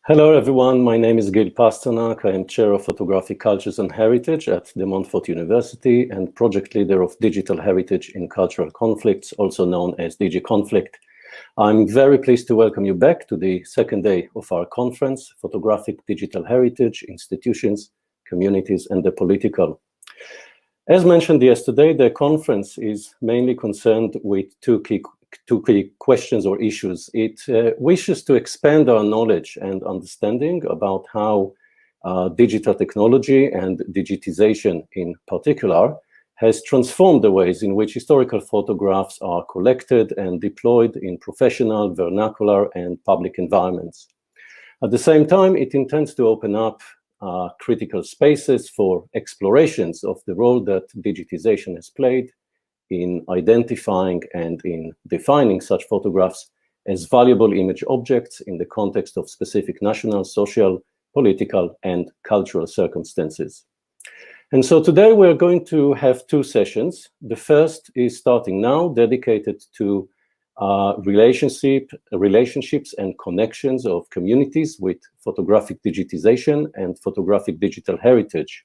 Hello everyone, my name is Gil Pasternak. I am Chair of Photographic Cultures and Heritage at De Montfort University and Project Leader of Digital Heritage in Cultural Conflicts, also known as DigiCONFLICT. I'm very pleased to welcome you back to the second day of our conference, Photographic Digital Heritage, Institutions, Communities and the Political. As mentioned yesterday, the conference is mainly concerned with two key questions or issues. It wishes to expand our knowledge and understanding about how digital technology and digitization in particular has transformed the ways in which historical photographs are collected and deployed in professional, vernacular, and public environments. At the same time, it intends to open up critical spaces for explorations of the role that digitization has played in identifying and in defining such photographs as valuable image objects in the context of specific national, social, political, and cultural circumstances. And so today we're going to have two sessions. The first is starting now, dedicated to relationships and connections of communities with photographic digitization and photographic digital heritage.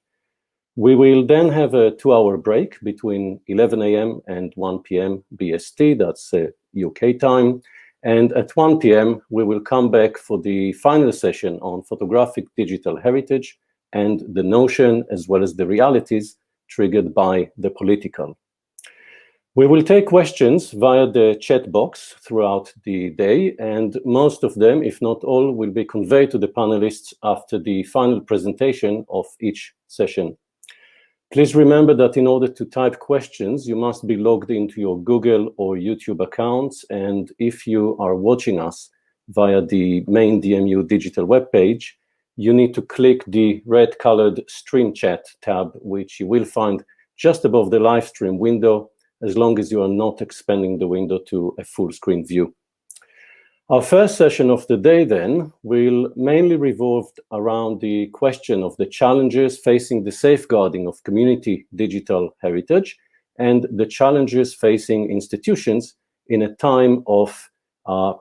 We will then have a 2-hour break between 11 a.m. and 1 p.m. BST, that's UK time. And at 1 p.m., we will come back for the final session on photographic digital heritage and the notion as well as the realities triggered by the political. We will take questions via the chat box throughout the day, and most of them, if not all, will be conveyed to the panelists after the final presentation of each session. Please remember that in order to type questions, you must be logged into your Google or YouTube accounts. And if you are watching us via the main DMU digital webpage, you need to click the red-colored Stream Chat tab, which you will find just above the live stream window, as long as you are not expanding the window to a full screen view. Our first session of the day then will mainly revolve around the question of the challenges facing the safeguarding of community digital heritage and the challenges facing institutions in a time of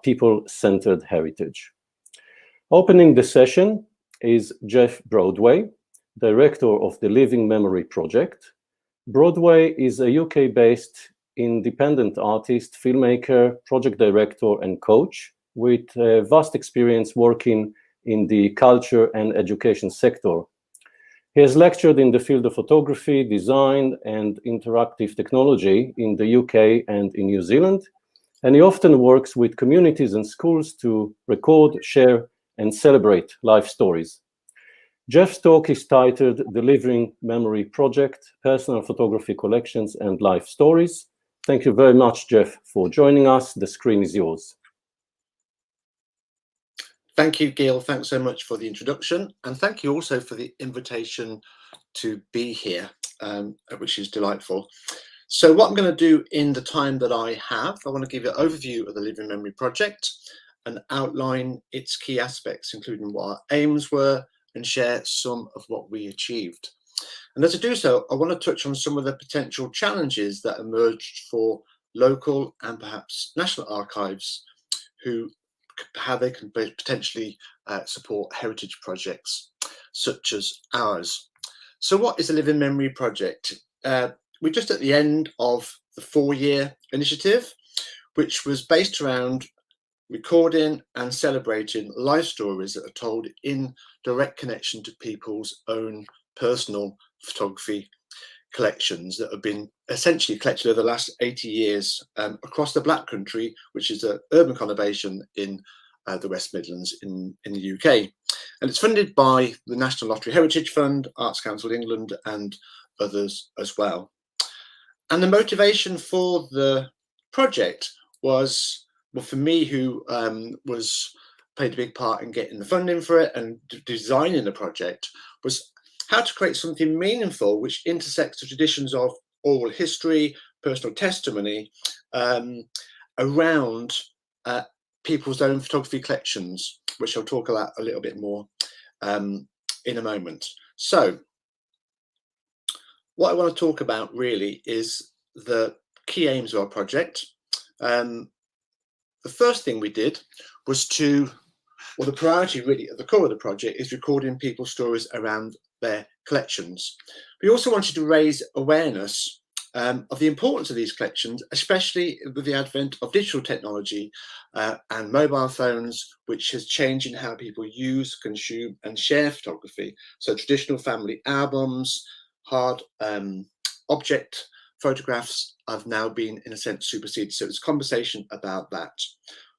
people-centered heritage. Opening the session is Geoff Broadway, Director of the Living Memory Project. Broadway is a UK-based independent artist, filmmaker, project director, and coach with vast experience working in the culture and education sector. He has lectured in the field of photography, design, and interactive technology in the UK and in New Zealand, and he often works with communities and schools to record, share, and celebrate life stories. Geoff's talk is titled The Living Memory Project, Personal Photography Collections and Life Stories. Thank you very much, Geoff, for joining us. The screen is yours. Thank you, Gil. Thanks so much for the introduction. And thank you also for the invitation to be here, which is delightful. So what I'm going to do in the time that I have, I want to give you an overview of the Living Memory Project and outline its key aspects, including what our aims were, and share some of what we achieved. And as I do so, I want to touch on some of the potential challenges that emerged for local and perhaps national archives how they can potentially support heritage projects such as ours. So what is a Living Memory Project? We're just at the end of the 4-year initiative, which was based around recording and celebrating life stories that are told in direct connection to people's own personal photography collections that have been essentially collected over the last 80 years across the Black Country, which is an urban conurbation in the West Midlands in the UK. And it's funded by the National Lottery Heritage Fund, Arts Council England, and others as well. And the motivation for the project was, well, for me, who played a big part in getting the funding for it and designing the project, was how to create something meaningful which intersects the traditions of oral history, personal testimony, around people's own photography collections, which I'll talk about a little bit more in a moment. So what I want to talk about really is the key aims of our project. The first thing we did was to Well, the priority really at the core of the project is recording people's stories around their collections. We also wanted to raise awareness of the importance of these collections, especially with the advent of digital technology and mobile phones, which has changed in how people use, consume and share photography. So traditional family albums, hard object photographs have now been, in a sense, superseded. So it's a conversation about that.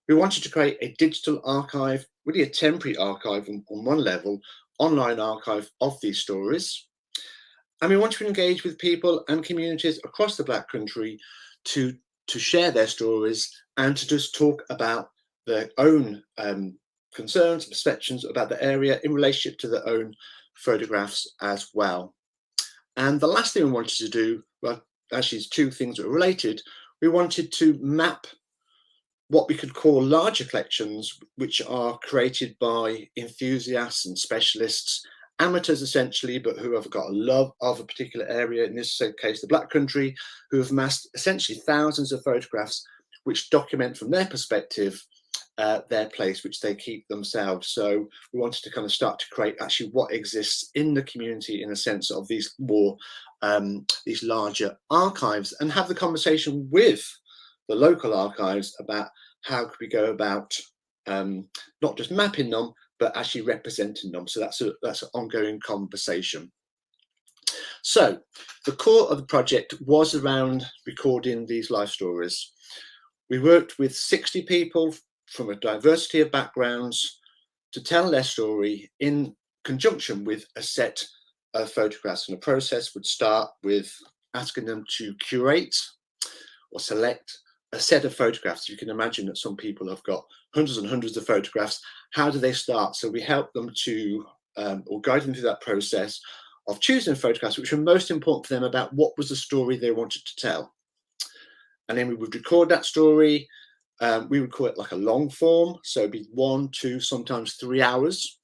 We wanted to create a digital archive, really a temporary archive on one level, online archive of these stories. And we want to engage with people and communities across the Black Country to share their stories and to just talk about their own concerns, perceptions about the area in relationship to their own photographs as well. And the last thing we wanted to do, well, actually it's two things that are related. We wanted to map what we could call larger collections, which are created by enthusiasts and specialists, amateurs essentially, but who have got a love of a particular area, in this case the Black Country, who have amassed essentially thousands of photographs which document from their perspective their place, which they keep themselves. So we wanted to kind of start to create actually what exists in the community in a sense of these more these larger archives, and have the conversation with the local archives about how could we go about not just mapping them, but actually representing them. So that's an ongoing conversation. So the core of the project was around recording these life stories. We worked with 60 people from a diversity of backgrounds to tell their story in conjunction with a set of photographs. And the process would start with asking them to curate or select a set of photographs. You can imagine that some people have got hundreds and hundreds of photographs. How do they start? So we help them to, or guide them through that process of choosing photographs which were most important to them about what was the story they wanted to tell. And then we would record that story. We would call it like a long form. So it'd be 1, 2, sometimes 3 hours.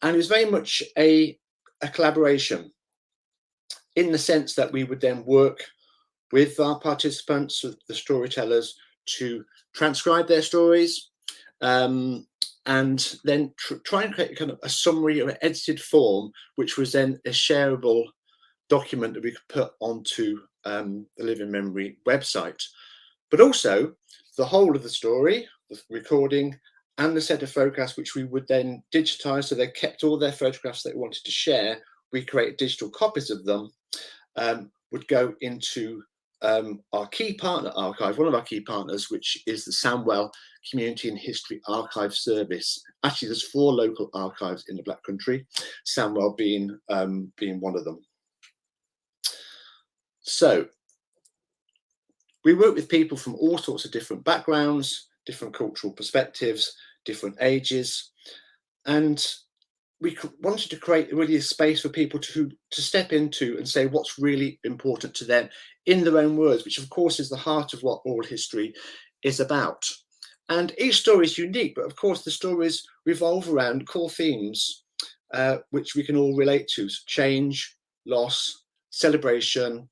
And it was very much a collaboration in the sense that we would then work with our participants, with the storytellers, to transcribe their stories and then try and create kind of a summary or an edited form, which was then a shareable document that we could put onto the Living Memory website. But also the whole of the story, the recording and the set of photographs, which we would then digitize. So they kept all their photographs they wanted to share. We create digital copies of them, would go into our key partner archive, one of our key partners, which is the Samwell Community and History Archive Service. Actually, there's 4 local archives in the Black Country, Samwell being one of them. So we work with people from all sorts of different backgrounds, different cultural perspectives, different ages, and we wanted to create really a space for people to step into and say what's really important to them in their own words, which of course is the heart of what oral history is about. And each story is unique, but of course the stories revolve around core themes which we can all relate to: change, loss, celebration,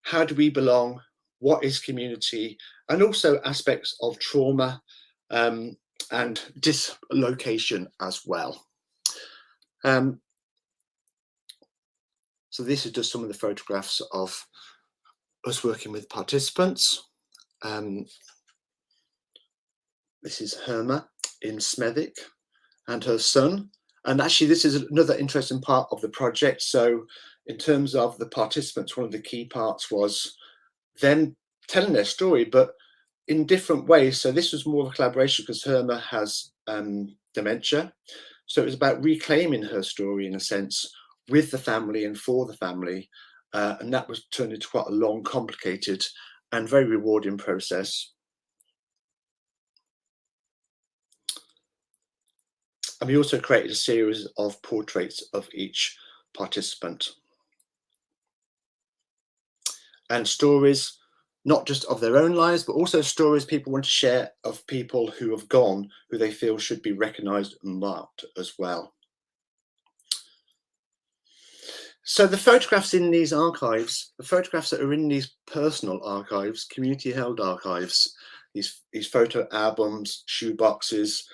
how do we belong, what is community, and also aspects of trauma and dislocation as well. So this is just some of the photographs of us working with participants. This is Herma in Smethwick and her son. And actually this is another interesting part of the project. So in terms of the participants, one of the key parts was them telling their story, but in different ways. So this was more of a collaboration because Herma has dementia. So it was about reclaiming her story in a sense with the family and for the family. And that was turned into quite a long, complicated and very rewarding process. And we also created a series of portraits of each participant. And stories, not just of their own lives, but also stories people want to share of people who have gone, who they feel should be recognised and marked as well. So the photographs in these archives, the photographs that are in these personal archives, community held archives, these photo albums, shoe boxes,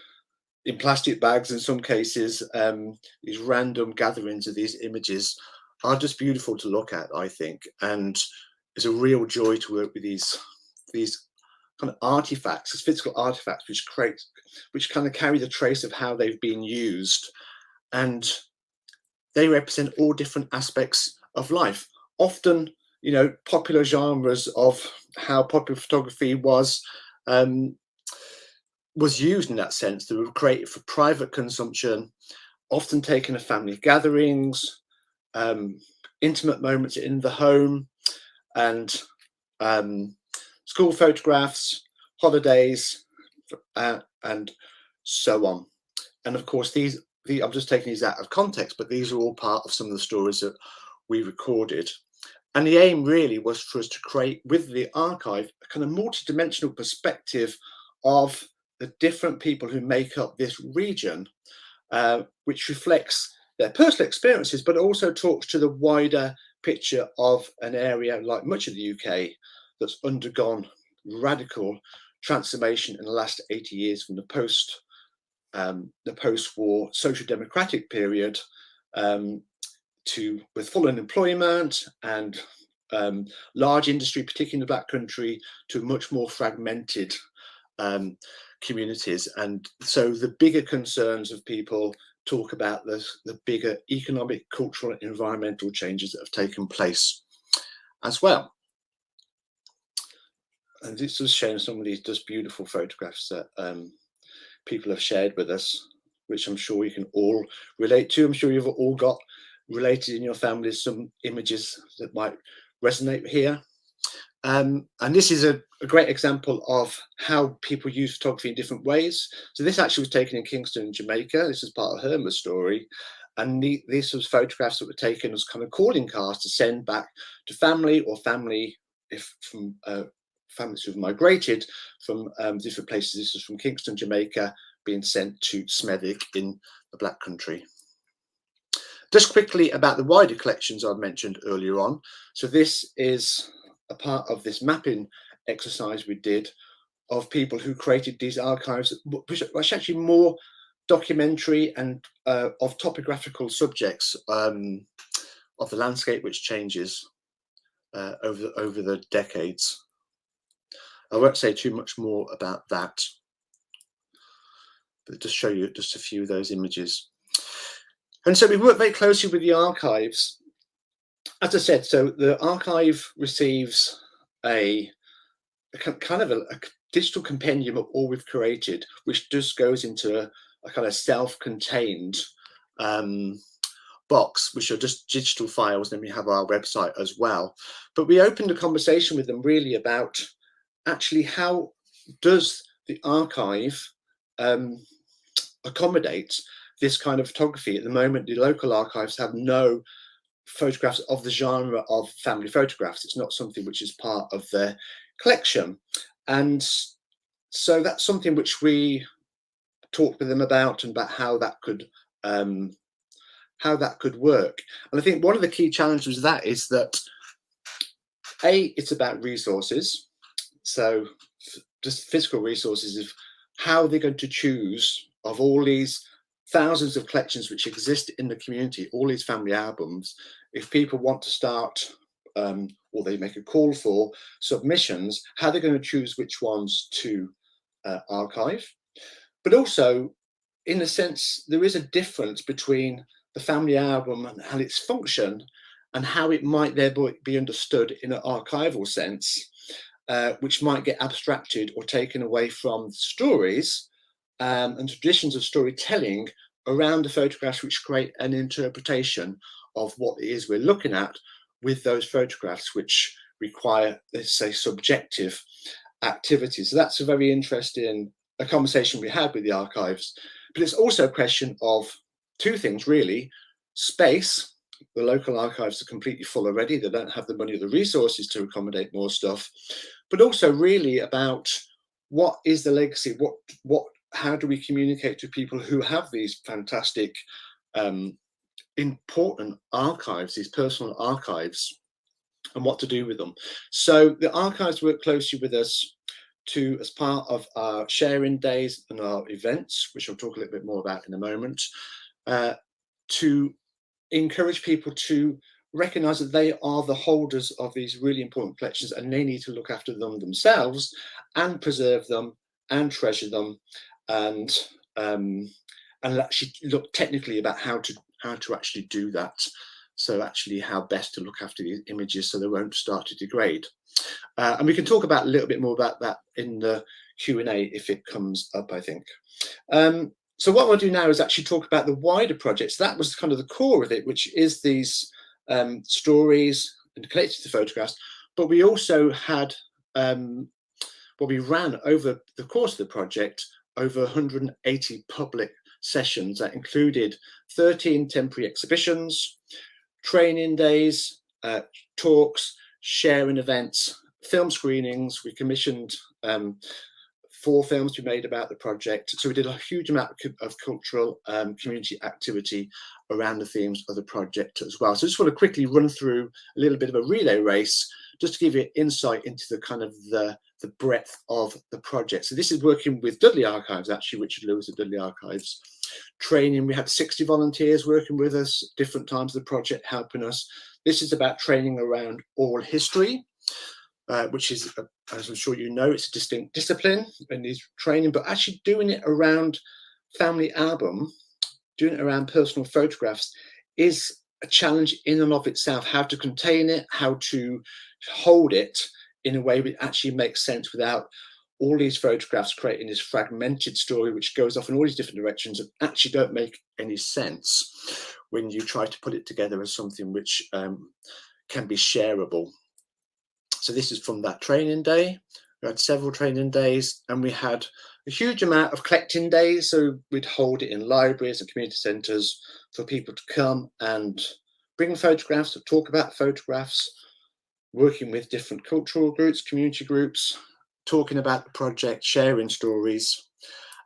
in plastic bags in some cases. These random gatherings of these images are just beautiful to look at, I think, and it's a real joy to work with these kind of artifacts, these physical artifacts, which kind of carry the trace of how they've been used, and they represent all different aspects of life. Often, you know, popular genres of how popular photography was used in that sense. They were created for private consumption, often taken at family gatherings, intimate moments in the home, and school photographs, holidays, and so on. And of course, I'm just taking these out of context, but these are all part of some of the stories that we recorded. And the aim really was for us to create with the archive a kind of multi-dimensional perspective of the different people who make up this region, which reflects their personal experiences, but also talks to the wider picture of an area like much of the UK that's undergone radical transformation in the last 80 years from the post-war social democratic period with full unemployment and large industry, particularly in the Black country, to much more fragmented communities. And so the bigger concerns of people talk about the bigger economic, cultural, and environmental changes that have taken place as well. And this was showing some of these just beautiful photographs that people have shared with us, which I'm sure we can all relate to. I'm sure you've all got related in your families some images that might resonate here. And this is a great example of how people use photography in different ways. So this actually was taken in Kingston, Jamaica. This is part of Herma's story. And these was photographs that were taken as kind of calling cards to send back to family, or family if from families who've migrated from different places. This is from Kingston, Jamaica, being sent to Smethwick in the Black Country. Just quickly about the wider collections I mentioned earlier on. So this is a part of this mapping exercise we did of people who created these archives, which was actually more documentary and of topographical subjects of the landscape, which changes over the decades. I won't say too much more about that, but just show you just a few of those images. And so we work very closely with the archives. As I said, so the archive receives a kind of a digital compendium of all we've created, which just goes into a kind of self-contained box, which are just digital files. Then we have our website as well. But we opened a conversation with them really about actually how does the archive accommodate this kind of photography. At the moment, the local archives have no photographs of the genre of family photographs. It's not something which is part of their collection. And so that's something which we talked with them about, and about how that could work. And I think one of the key challenges with that is that it's about resources. So just physical resources of how they're going to choose of all these thousands of collections which exist in the community, all these family albums. If people want to start or they make a call for submissions, how they're going to choose which ones to archive. But also, in a sense, there is a difference between the family album and its function and how it might therefore be understood in an archival sense, which might get abstracted or taken away from stories and traditions of storytelling around the photographs, which create an interpretation of what it is we're looking at with those photographs, which require, let's say, subjective activities. So that's a very interesting conversation we had with the archives. But it's also a question of two things, really. Space. The local archives are completely full already. They don't have the money or the resources to accommodate more stuff. But also really about what is the legacy? How do we communicate to people who have these fantastic, important archives, these personal archives, and what to do with them? So the archives work closely with us to, as part of our sharing days and our events, which I'll talk a little bit more about in a moment, to encourage people to recognize that they are the holders of these really important collections, and they need to look after them themselves and preserve them and treasure them, and actually look technically about how to actually do that. So actually how best to look after these images so they won't start to degrade. And we can talk about a little bit more about that in the Q&A if it comes up, I think. So what we'll do now is actually talk about the wider projects. That was kind of the core of it, which is these stories and collected the photographs. But we also had, we ran over the course of the project over 180 public sessions that included 13 temporary exhibitions, training days, talks, sharing events, film screenings. We commissioned 4 films to be made about the project. So we did a huge amount of cultural community activity around the themes of the project as well. So I just want to quickly run through a little bit of a relay race just to give you insight into the kind of the breadth of the project. So this is working with Dudley Archives, actually, Richard Lewis of Dudley Archives. Training, we had 60 volunteers working with us, different times of the project helping us. This is about training around oral history, which is, as I'm sure you know, it's a distinct discipline and needs training, but actually doing it around family album, doing it around personal photographs is a challenge in and of itself. How to contain it, how to hold it in a way that actually makes sense without all these photographs creating this fragmented story which goes off in all these different directions and actually don't make any sense when you try to put it together as something which can be shareable. So this is from that training day. We had several training days, and we had a huge amount of collecting days. So we'd hold it in libraries and community centres for people to come and bring photographs, to talk about photographs, working with different cultural groups, community groups, talking about the project, sharing stories.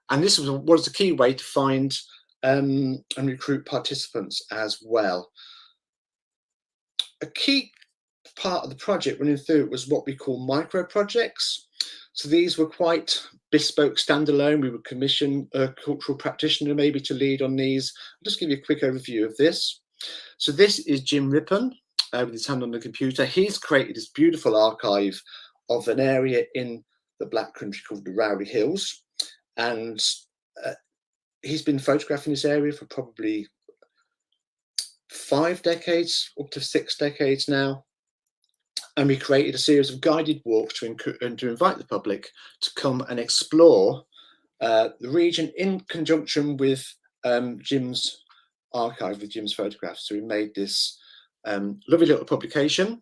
And this was a key way to find and recruit participants as well. A key part of the project running through it was what we call micro projects. So these were quite bespoke, standalone. We would commission a cultural practitioner maybe to lead on these. I'll just give you a quick overview of this. So this is Jim Rippon with his hand on the computer. He's created this beautiful archive of an area in the Black Country called the Rowley Hills, and he's been photographing this area for probably 5 decades, up to 6 decades now. And we created a series of guided walks to invite the public to come and explore the region in conjunction with Jim's archive, with Jim's photographs. So we made this lovely little publication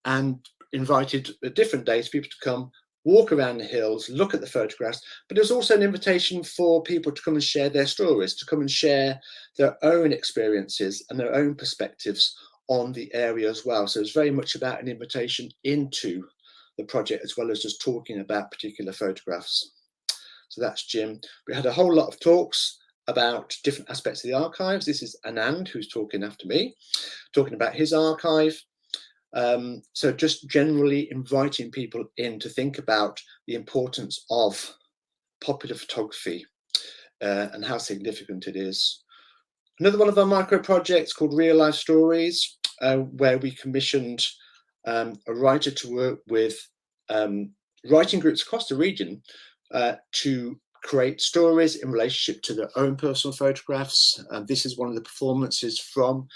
and invited at different days people to come, walk around the hills, look at the photographs. But there's also an invitation for people to come and share their stories, to come and share their own experiences and their own perspectives on the area as well. So it's very much about an invitation into the project as well as just talking about particular photographs. So that's Jim. We had a whole lot of talks about different aspects of the archives. This is Anand, who's talking after me, talking about his archive. So just generally inviting people in to think about the importance of popular photography and how significant it is. Another one of our micro projects called Real Life Stories, where we commissioned a writer to work with writing groups across the region to create stories in relationship to their own personal photographs. This is one of the performances from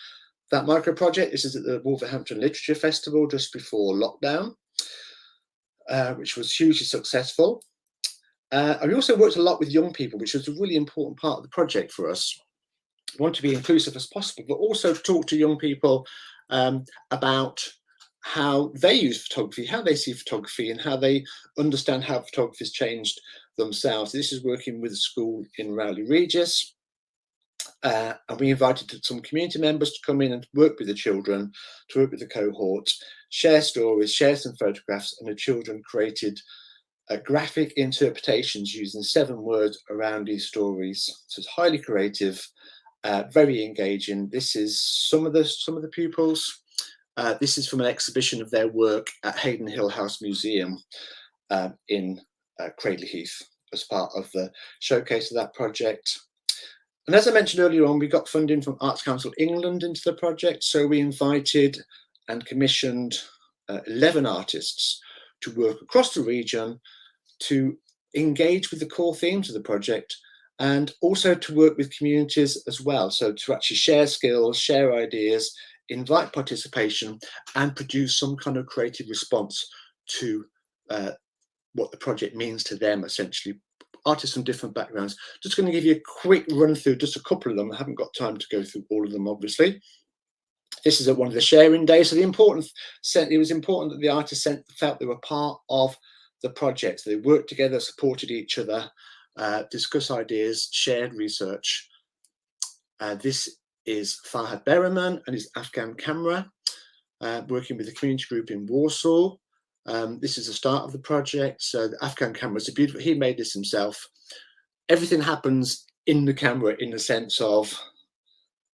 that micro project. This is at the Wolverhampton Literature Festival just before lockdown, which was hugely successful. And we also worked a lot with young people, which was a really important part of the project for us. We want to be inclusive as possible, but also talk to young people about how they use photography, how they see photography, and how they understand how photography has changed themselves. This is working with a school in Rowley Regis. And we invited some community members to come in and work with the children, to work with the cohort, share stories, share some photographs, and the children created graphic interpretations using 7 words around these stories. So it's highly creative, very engaging. This is some of the pupils. This is from an exhibition of their work at Hayden Hill House Museum in Cradley Heath as part of the showcase of that project. And as I mentioned earlier on, we got funding from Arts Council England into the project. So we invited and commissioned 11 artists to work across the region to engage with the core themes of the project, and also to work with communities as well. So to actually share skills, share ideas, invite participation, and produce some kind of creative response to what the project means to them, essentially. Artists from different backgrounds. Just going to give you a quick run through just a couple of them. I haven't got time to go through all of them, obviously. This is at one of the sharing days. So it was important that the artists felt they were part of the project. So they worked together, supported each other, discussed ideas, shared research. This is Farhad Berriman and his Afghan Camera, working with the community group in Warsaw. This is the start of the project. So the Afghan Camera is a beautiful, he made this himself. Everything happens in the camera in the sense of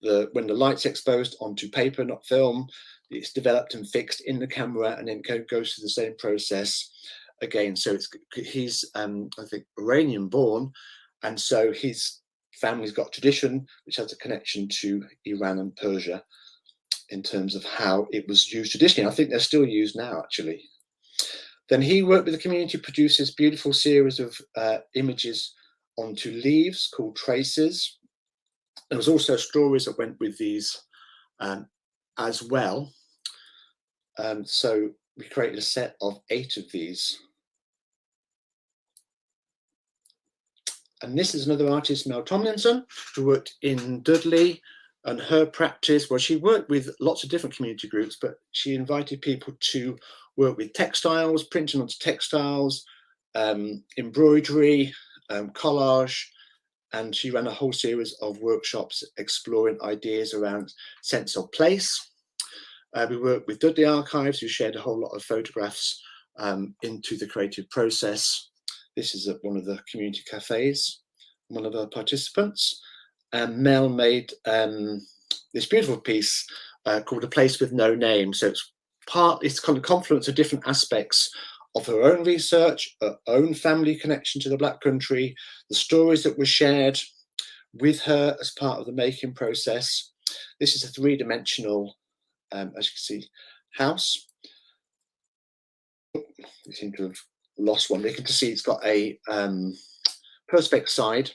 when the light's exposed onto paper, not film, it's developed and fixed in the camera and then goes through the same process again. So he's, I think, Iranian born. And so his family's got tradition, which has a connection to Iran and Persia in terms of how it was used traditionally. I think they're still used now, actually. Then he worked with the community, produced this beautiful series of images onto leaves called traces. There was also stories that went with these as well. So we created a set of 8 of these. And this is another artist, Mel Tomlinson, who worked in Dudley, and her practice, well, she worked with lots of different community groups, but she invited people to work with textiles, printing onto textiles, embroidery, collage, and she ran a whole series of workshops exploring ideas around sense of place. We worked with Dudley Archives, who shared a whole lot of photographs into the creative process. This is at one of the community cafes, one of our participants. And Mel made this beautiful piece called A Place with No Name. So it's kind of confluence of different aspects of her own research, her own family connection to the Black country, the stories that were shared with her as part of the making process. This is a 3-dimensional, as you can see, house. We seem to have lost one. You can see it's got a perspex side.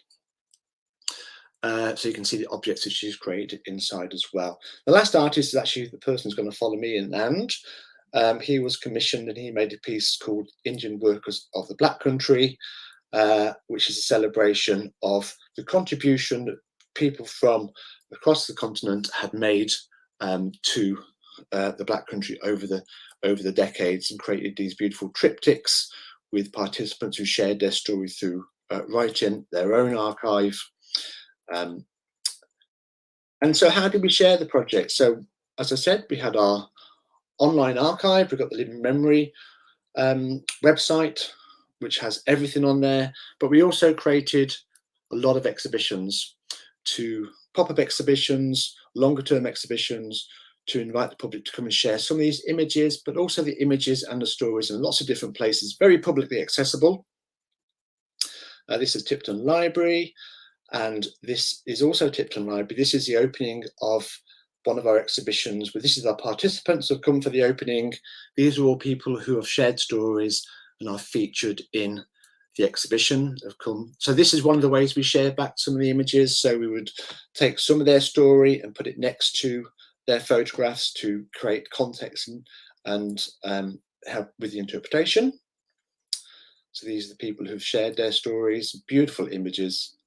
So you can see the objects that she's created inside as well. The last artist is actually the person who's going to follow me in, and he was commissioned and he made a piece called Indian Workers of the Black Country, which is a celebration of the contribution that people from across the continent had made to the Black country over the decades, and created these beautiful triptychs with participants who shared their story through writing their own archive. And so how did we share the project? So as I said, we had our online archive. We've got the Living Memory website, which has everything on there, but we also created a lot of exhibitions, to pop-up exhibitions, longer term exhibitions, to invite the public to come and share some of these images, but also the images and the stories in lots of different places, very publicly accessible. This is Tipton Library. And this is also Tipton Library. This is the opening of one of our exhibitions, but this is our participants who have come for the opening. These are all people who have shared stories and are featured in the exhibition, have come. So this is one of the ways we share back some of the images. So we would take some of their story and put it next to their photographs to create context and help with the interpretation. So these are the people who've shared their stories, beautiful images.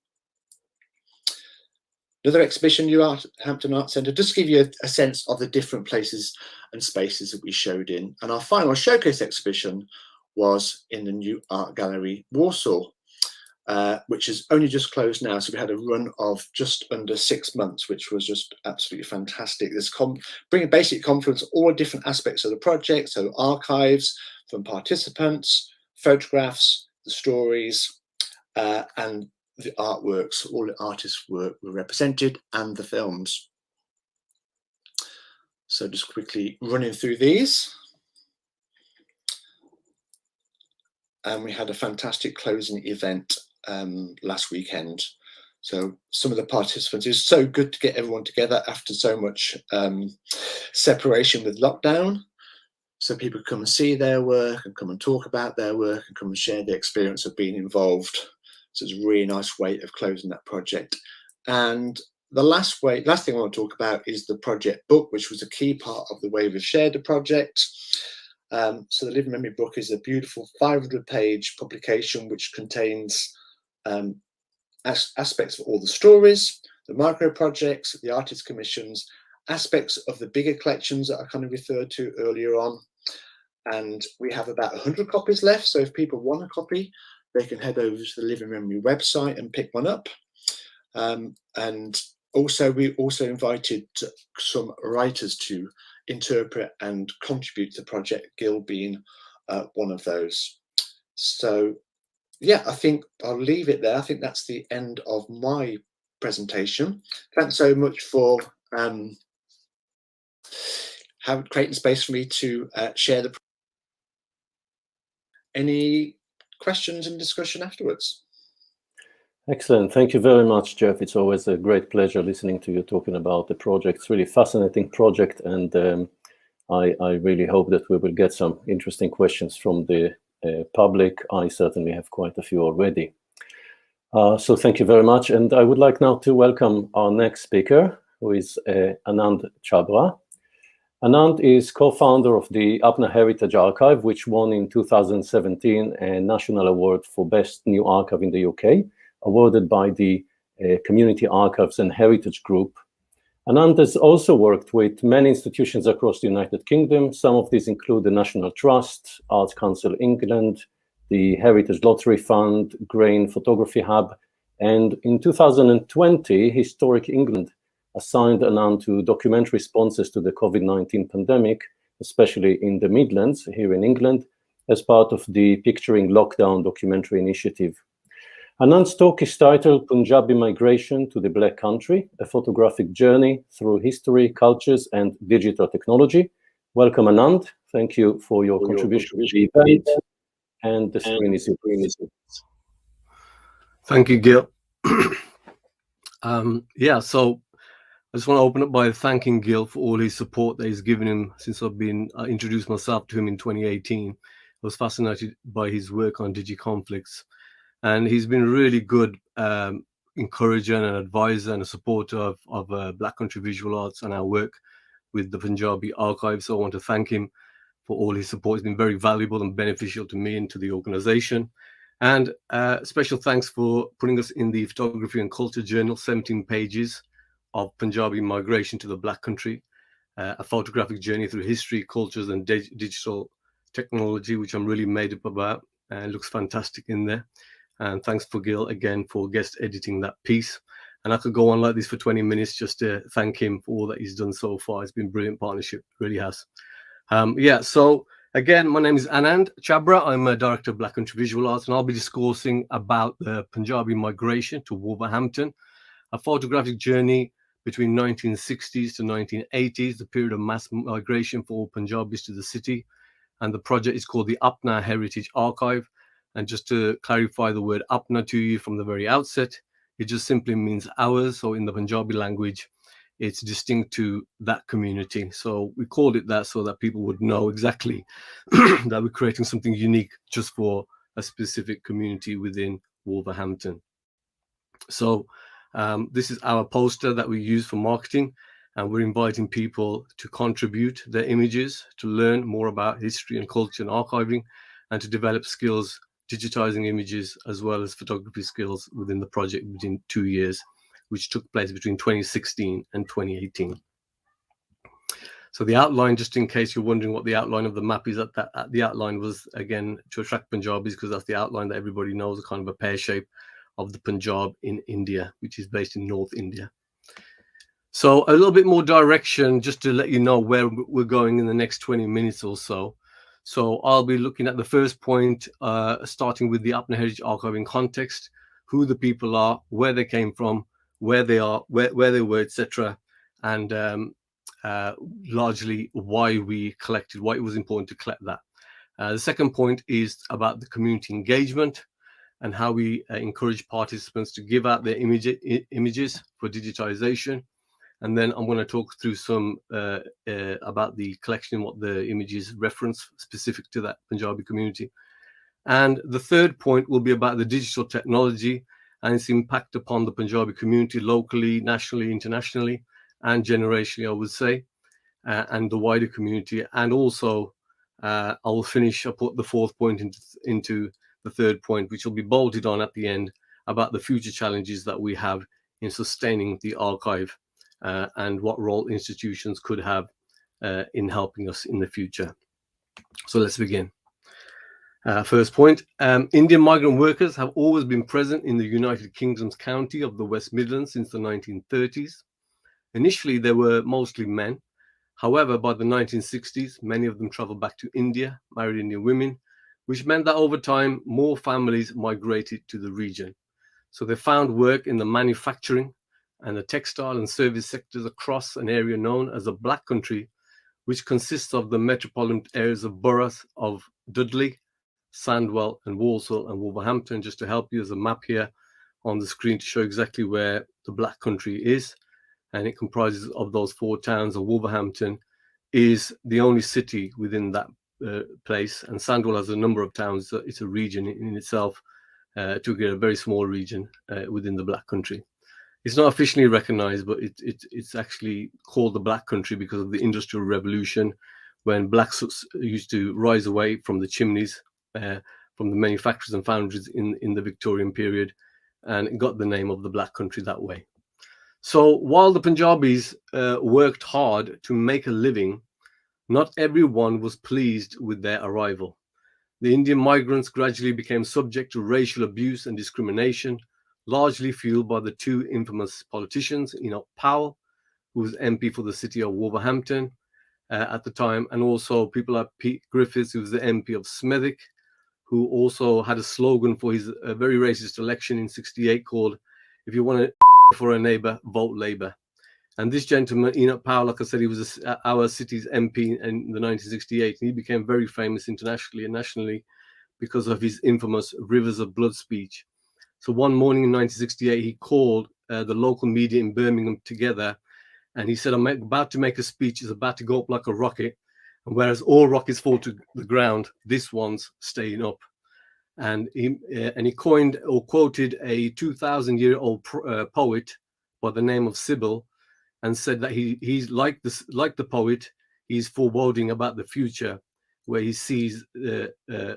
Another exhibition, Wolverhampton Arts Centre, just to give you a sense of the different places and spaces that we showed in. And our final showcase exhibition was in the New Art Gallery, Warsaw, which is only just closed now. So we had a run of just under 6 months, which was just absolutely fantastic. This bringing basic confluence, all different aspects of the project. So archives from participants, photographs, the stories, and the artworks, all the artists' work were represented, and the films. So just quickly running through these. and we had a fantastic closing event last weekend. So some of the participants, it's so good to get everyone together after so much separation with lockdown. So people come and see their work and come and talk about their work and come and share the experience of being involved. So it's a really nice way of closing that project. And the last thing I want to talk about is the project book, which was a key part of the way we've shared the project. So the Living Memory book is a beautiful 500-page publication which contains aspects of all the stories, the micro projects, the artist commissions, aspects of the bigger collections that I kind of referred to earlier on. And we have about 100 copies left. So if people want a copy, they can head over to the Living Memory website and pick one up. And also, we also invited some writers to interpret and contribute to the project, Gil being one of those. So yeah, I think I'll leave it there. I think that's the end of my presentation. Thanks so much for creating space for me to share the. Any questions and discussion afterwards? Excellent. Thank you very much, Geoff. It's always a great pleasure listening to you talking about the project. It's really fascinating project, and I really hope that we will get some interesting questions from the public. I certainly have quite a few already. So thank you very much. And I would like now to welcome our next speaker, who is Anand Chabra. Anand is co-founder of the Apna Heritage Archive, which won in 2017 a national award for Best New Archive in the UK, awarded by the Community Archives and Heritage Group. Anand has also worked with many institutions across the United Kingdom. Some of these include the National Trust, Arts Council England, the Heritage Lottery Fund, Grain Photography Hub, and in 2020, Historic England assigned Anand to document responses to the COVID-19 pandemic, especially in the Midlands here in England, as part of the Picturing Lockdown documentary initiative. Anand's talk is titled Punjabi Migration to the Black Country, a photographic journey through history, cultures, and digital technology. Welcome, Anand. Thank you for your contribution to the event. And the screen is yours. Thank you, Gil. Yeah, so I just want to open up by thanking Gil for all his support that he's given him since I've been introduced myself to him in 2018. I was fascinated by his work on DigiCONFLICTs, and he's been really good encourager and advisor and a supporter of Black Country Visual Arts and our work with the Punjabi archive. So I want to thank him for all his support. It's been very valuable and beneficial to me and to the organization. And special thanks for putting us in the Photography and Culture Journal, 17 pages of Punjabi migration to the Black Country, a photographic journey through history, cultures, and digital technology, which I'm really made up about. And it looks fantastic in there. And thanks for Gil again for guest editing that piece. And I could go on like this for 20 minutes just to thank him for all that he's done so far. It's been a brilliant partnership, it really has. Yeah, so again, my name is Anand Chabra. I'm a director of Black Country Visual Arts, and I'll be discoursing about the Punjabi migration to Wolverhampton, a photographic journey between 1960s to 1980s, the period of mass migration for all Punjabis to the city. And the project is called the Apna Heritage Archive. And just to clarify the word Apna to you from the very outset, it just simply means ours. So in the Punjabi language, it's distinct to that community. So we called it that so that people would know exactly that we're creating something unique just for a specific community within Wolverhampton. So this is our poster that we use for marketing, and we're inviting people to contribute their images, to learn more about history and culture and archiving, and to develop skills digitizing images as well as photography skills within the project within 2 years, which took place between 2016 and 2018. So the outline, just in case you're wondering what the outline of the map is, the outline was, again, to attract Punjabis, because that's the outline that everybody knows, kind of a pear shape of the Punjab in India, which is based in North India. So a little bit more direction, just to let you know where we're going in the next 20 minutes or so. So I'll be looking at the first point, starting with the Apna Heritage Archive in context, who the people are, where they came from, where they are, where they were, etc. And largely why we collected, why it was important to collect that. The second point is about the community engagement and how we encourage participants to give out their images for digitization. And then I'm going to talk through some about the collection, what the images reference specific to that Punjabi community. And the third point will be about the digital technology and its impact upon the Punjabi community locally, nationally, internationally, and generationally, I would say, and the wider community. And also, I will finish, I'll put the fourth point into the third point, which will be bolted on at the end, about the future challenges that we have in sustaining the archive and what role institutions could have in helping us in the future. So let's begin. First point, Indian migrant workers have always been present in the United Kingdom's county of the West Midlands since the 1930s. Initially, they were mostly men. However, by the 1960s, many of them traveled back to India, married Indian women, which meant that over time, more families migrated to the region. So they found work in the manufacturing and the textile and service sectors across an area known as the Black Country, which consists of the metropolitan areas of boroughs of Dudley, Samwell and Walsall and Wolverhampton. Just to help you, there's a map here on the screen to show exactly where the Black Country is. And it comprises of those four towns. And Wolverhampton is the only city within that place. And Samwell has a number of towns. So it's a region in itself, to get a very small region within the Black Country. It's not officially recognized, but it's actually called the Black Country because of the Industrial Revolution, when blacks used to rise away from the chimneys, from the manufacturers and foundries in the Victorian period, and it got the name of the Black Country that way. So while the Punjabis worked hard to make a living, not everyone was pleased with their arrival. The Indian migrants gradually became subject to racial abuse and discrimination, largely fueled by the two infamous politicians, Enoch Powell, who was MP for the city of Wolverhampton at the time, and also people like Pete Griffiths, who was the MP of Smethwick, who also had a slogan for his very racist election in '68 called, "If you want to for a neighbour, vote Labour." And this gentleman, Enoch Powell, like I said, he was our city's MP in the 1968, and he became very famous internationally and nationally because of his infamous Rivers of Blood speech. So one morning in 1968, he called the local media in Birmingham together, and he said, "I'm about to make a speech. It's about to go up like a rocket. And whereas all rockets fall to the ground, this one's staying up." And he coined or quoted a 2,000-year-old poet by the name of Sybil, and said that he's like the poet, he's foreboding about the future, where he sees the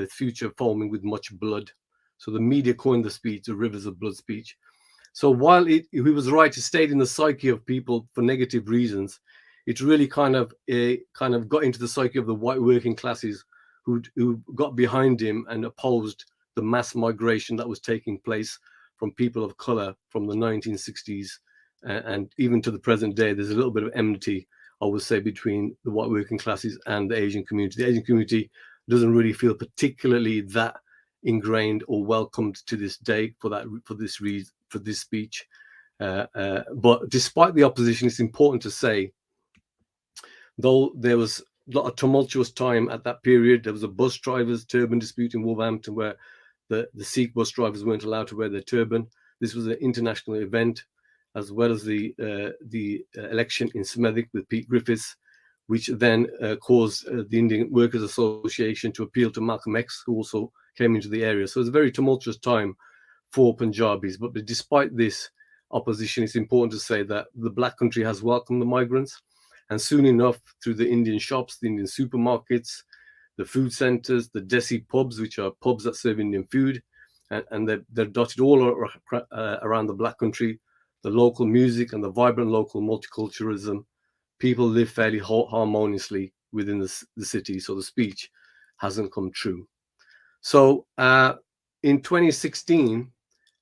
future foaming with much blood. So the media coined the speech, the Rivers of Blood speech. So while he was right to stay in the psyche of people for negative reasons, it really kind of got into the psyche of the white working classes who got behind him and opposed the mass migration that was taking place from people of color from the 1960s and even to the present day. There's a little bit of enmity, I would say, between the white working classes and the Asian community. The Asian community doesn't really feel particularly that ingrained or welcomed to this day for this speech. But despite the opposition, it's important to say, though there was a lot of tumultuous time at that period, there was a bus drivers' turban dispute in Wolverhampton where the Sikh bus drivers weren't allowed to wear their turban. This was an international event, as well as the election in Smethwick with Pete Griffiths, which then caused the Indian Workers Association to appeal to Malcolm X, who also came into the area. So it was a very tumultuous time for Punjabis. But despite this opposition, it's important to say that the Black Country has welcomed the migrants. And soon enough, through the Indian shops, the Indian supermarkets, the food centres, the Desi pubs, which are pubs that serve Indian food, and they're dotted all around the Black Country, the local music and the vibrant local multiculturalism, people live fairly harmoniously within the city. So the speech hasn't come true. So in 2016,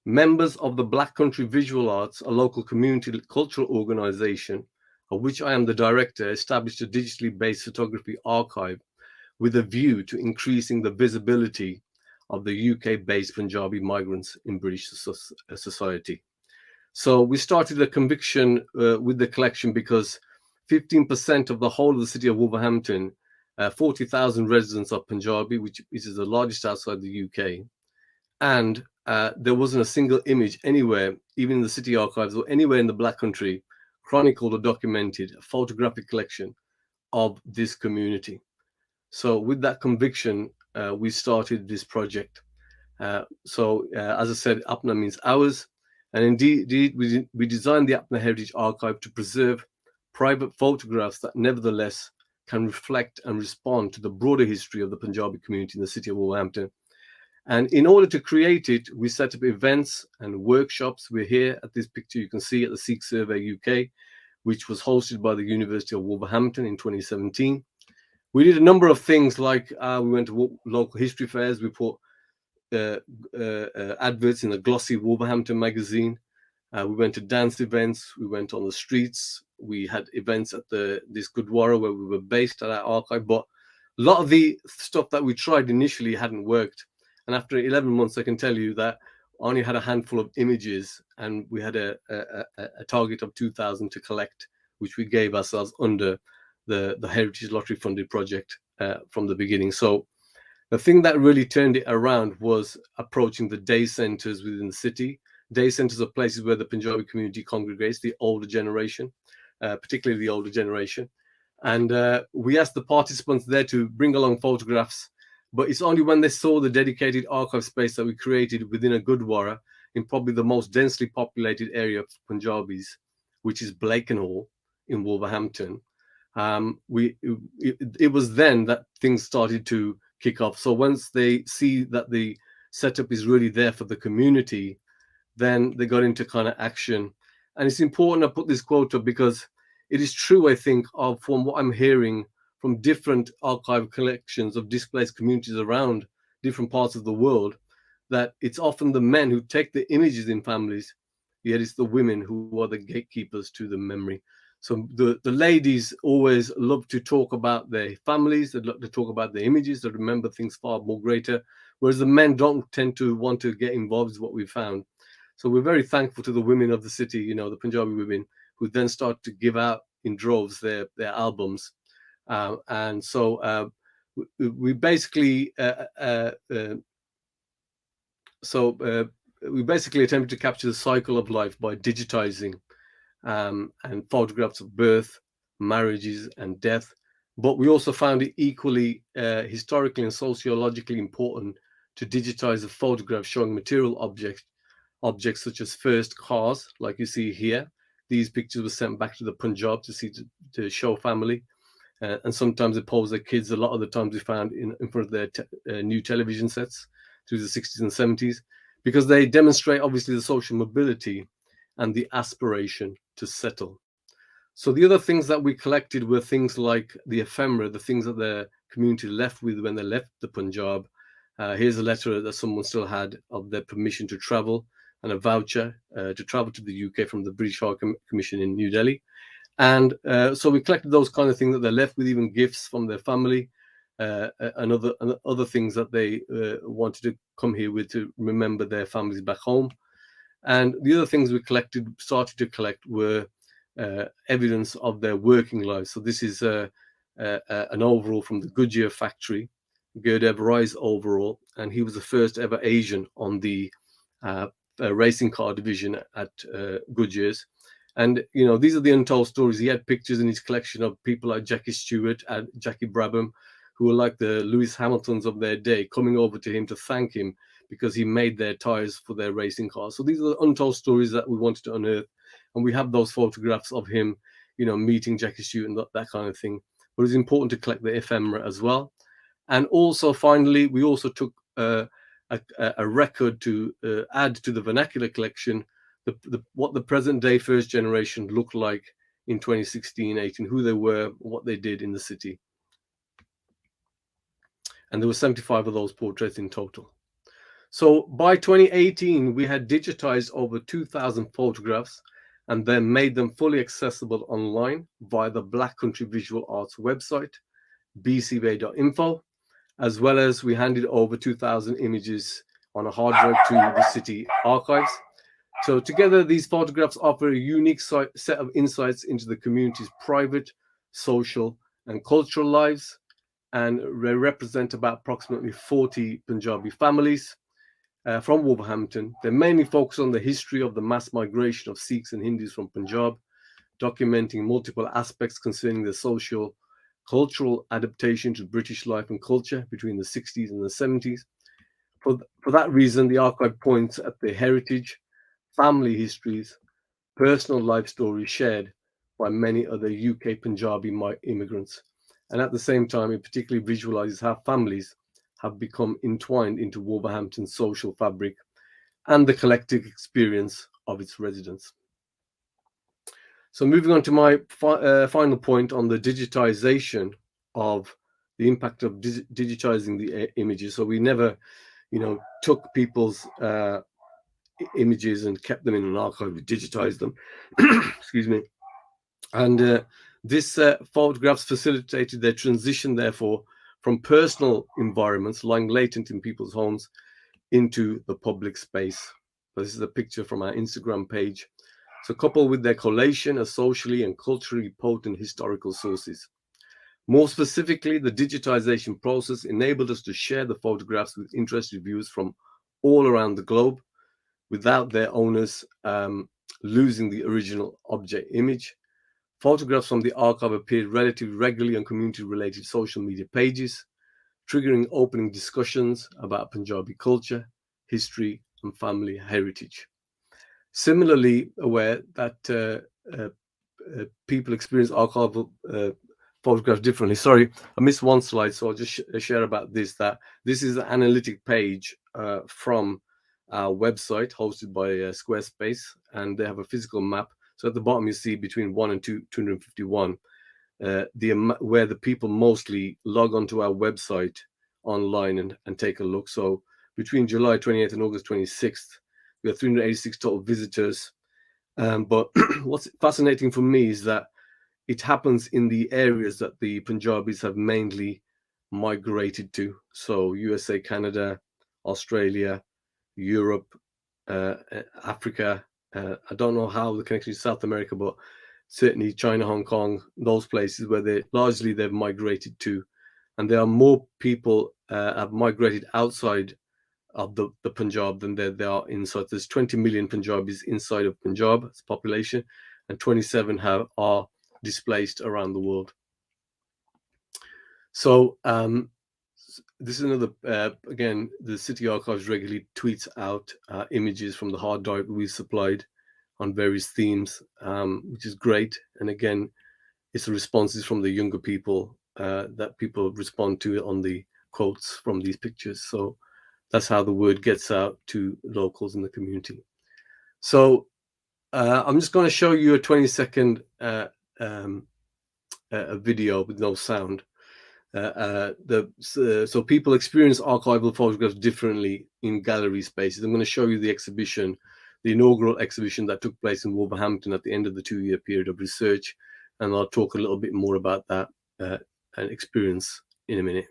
members of the Black Country Visual Arts, a local community cultural organisation, of which I am the director, established a digitally based photography archive with a view to increasing the visibility of the UK-based Punjabi migrants in British society. So we started a conviction with the collection because 15% of the whole of the city of Wolverhampton 40,000 residents of Punjabi, which is the largest outside the UK. And there wasn't a single image anywhere, even in the city archives or anywhere in the Black Country, chronicled or documented a photographic collection of this community. So with that conviction, we started this project. As I said, Apna means ours. And indeed, we designed the Apna Heritage Archive to preserve private photographs that nevertheless can reflect and respond to the broader history of the Punjabi community in the city of Wolverhampton. And in order to create it, we set up events and workshops. We're here at this picture you can see at the Sikh Survey UK, which was hosted by the University of Wolverhampton in 2017. We did a number of things like we went to local history fairs. We put adverts in the glossy Wolverhampton magazine. We went to dance events. We went on the streets. We had events at this Gurdwara where we were based at our archive. But a lot of the stuff that we tried initially hadn't worked. And after 11 months, I can tell you that I only had a handful of images, and we had a target of 2,000 to collect, which we gave ourselves under the Heritage Lottery funded project from the beginning. So the thing that really turned it around was approaching the day centres within the city. Day centres are places where the Punjabi community congregates, the older generation, particularly the older generation. And we asked the participants there to bring along photographs, but it's only when they saw the dedicated archive space that we created within a Gurdwara in probably the most densely populated area of Punjabis, which is Blakenhall in Wolverhampton. It was then that things started to kick off. So once they see that the setup is really there for the community, then they got into kind of action. And it's important I put this quote up because it is true, I think, from what I'm hearing from different archive collections of displaced communities around different parts of the world, that it's often the men who take the images in families, yet it's the women who are the gatekeepers to the memory. So the ladies always love to talk about their families, they love to talk about their images, they remember things far more greater, whereas the men don't tend to want to get involved, is what we found. So we're very thankful to the women of the city, the Punjabi women, who then start to give out in droves their albums. And so we basically attempted to capture the cycle of life by digitizing and photographs of birth, marriages, and death. But we also found it equally historically and sociologically important to digitize the photographs showing material objects such as first cars, like you see here. These pictures were sent back to the Punjab to show family. And sometimes they pose their kids. A lot of the times we found in front of their new television sets through the 60s and 70s, because they demonstrate obviously the social mobility and the aspiration to settle. So the other things that we collected were things like the ephemera, the things that the community left with when they left the Punjab. Here's a letter that someone still had of their permission to travel and a voucher to travel to the UK from the British High Commission in New Delhi. And so we collected those kind of things that they're left with, even gifts from their family, and other things that they wanted to come here with to remember their families back home. And the other things we started to collect were evidence of their working lives. So this is an overall from the Goodyear factory, Gurdev Rai's overall, and he was the first ever Asian on the racing car division at Goodyear's. And, these are the untold stories. He had pictures in his collection of people like Jackie Stewart and Jackie Brabham, who were like the Lewis Hamiltons of their day, coming over to him to thank him because he made their tires for their racing cars. So these are the untold stories that we wanted to unearth. And we have those photographs of him, meeting Jackie Stewart and that kind of thing. But it's important to collect the ephemera as well. And also, finally, we also took a record to add to the vernacular collection what the present day first generation looked like in 2016-18, who they were, what they did in the city. And there were 75 of those portraits in total. So by 2018, we had digitized over 2,000 photographs and then made them fully accessible online via the Black Country Visual Arts website, bcva.info, as well as we handed over 2,000 images on a hard drive to the city archives. So together, these photographs offer a unique set of insights into the community's private, social, and cultural lives. and they represent about approximately 40 Punjabi families from Wolverhampton. They mainly focus on the history of the mass migration of Sikhs and Hindus from Punjab, documenting multiple aspects concerning the social, cultural adaptation to British life and culture between the 60s and the 70s. For that reason, the archive points at the heritage, family histories, personal life stories shared by many other UK Punjabi immigrants. And at the same time, it particularly visualizes how families have become entwined into Wolverhampton's social fabric and the collective experience of its residents. So moving on to my final point on the digitization of the impact of digitizing the images. So we never, took people's images and kept them in an archive. We digitized them. Excuse me. And this photographs facilitated their transition, therefore, from personal environments lying latent in people's homes into the public space. So this is a picture from our Instagram page. So coupled with their collation of socially and culturally potent historical sources. More specifically, the digitization process enabled us to share the photographs with interested viewers from all around the globe without their owners losing the original object image. Photographs from the archive appeared relatively regularly on community-related social media pages, triggering opening discussions about Punjabi culture, history, and family heritage. Similarly, aware that people experience archival photographs differently. Sorry, I missed one slide, so I'll just share about this. That this is an analytic page from our website hosted by Squarespace, and they have a physical map. So at the bottom, you see between 1 and 251, where the people mostly log onto our website online and take a look. So between July 28th and August 26th, we have 386 total visitors. But what's fascinating for me is that it happens in the areas that the Punjabis have mainly migrated to. So USA, Canada, Australia, Europe, Africa. I don't know how the connection to South America, but certainly China, Hong Kong, those places where they've migrated to. And there are more people have migrated outside of the Punjab than there are inside. There's 20 million Punjabis inside of Punjab as population, and 27 are displaced around the world. So this is another, again, the City Archives regularly tweets out images from the hard drive we supplied on various themes, which is great. And again, it's the responses from the younger people that people respond to on the quotes from these pictures. So that's how the word gets out to locals in the community. So I'm just going to show you a 20-second video with no sound. So people experience archival photographs differently in gallery spaces. I'm going to show you the exhibition, the inaugural exhibition that took place in Wolverhampton at the end of the 2-year period of research, and I'll talk a little bit more about that experience in a minute.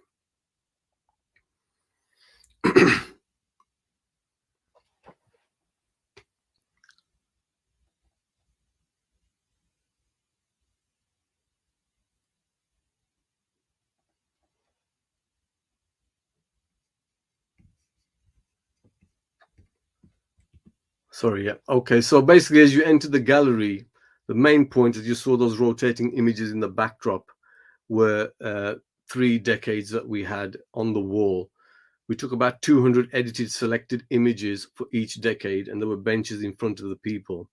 Sorry, yeah. Okay, so basically as you enter the gallery, the main point is you saw those rotating images in the backdrop were 3 decades that we had on the wall. We took about 200 edited selected images for each decade, and there were benches in front of the people.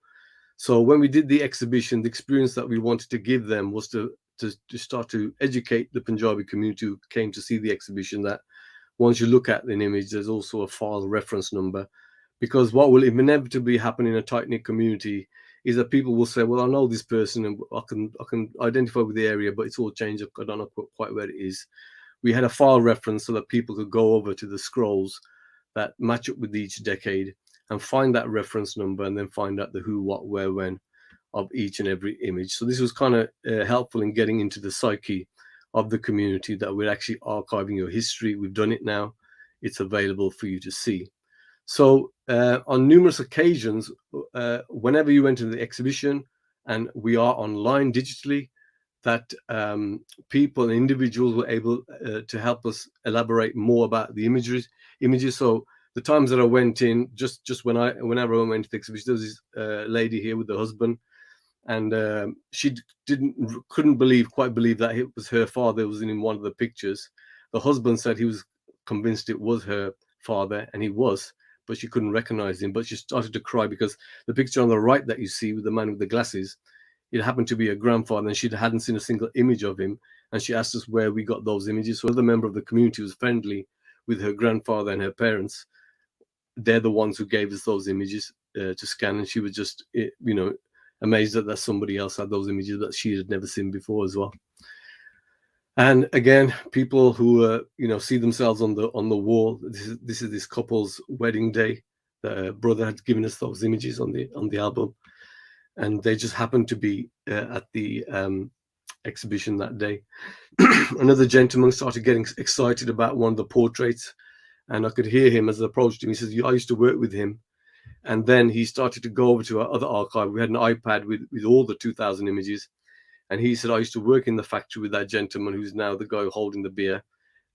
So when we did the exhibition, the experience that we wanted to give them was to start to educate the Punjabi community who came to see the exhibition that once you look at an image, there's also a file reference number. Because what will inevitably happen in a tight-knit community is that people will say, well, I know this person and I can identify with the area, but it's all changed. I don't know quite where it is. We had a file reference so that people could go over to the scrolls that match up with each decade and find that reference number and then find out the who, what, where, when of each and every image. So this was kind of helpful in getting into the psyche of the community that we're actually archiving your history. We've done it now. It's available for you to see. So on numerous occasions, whenever you enter the exhibition, and we are online digitally, that people and individuals were able to help us elaborate more about the images. So the times that I went in, whenever I went to the exhibition, there was this lady here with the husband, and she couldn't quite believe that it was her father who was in one of the pictures. The husband said he was convinced it was her father, and he was, but she couldn't recognize him. But she started to cry because the picture on the right that you see with the man with the glasses, it happened to be her grandfather, and she hadn't seen a single image of him. And she asked us where we got those images. So another member of the community was friendly with her grandfather and her parents. They're the ones who gave us those images to scan, and she was just, amazed that somebody else had those images that she had never seen before as well. And again, people who see themselves on the wall. This is this couple's wedding day. The brother had given us those images on the album, and they just happened to be at the exhibition that day. Another gentleman started getting excited about one of the portraits, and I could hear him as I approached him. He says, "I used to work with him." And then he started to go over to our other archive. We had an iPad with all the 2,000 images. And he said, "I used to work in the factory with that gentleman who's now the guy holding the beer.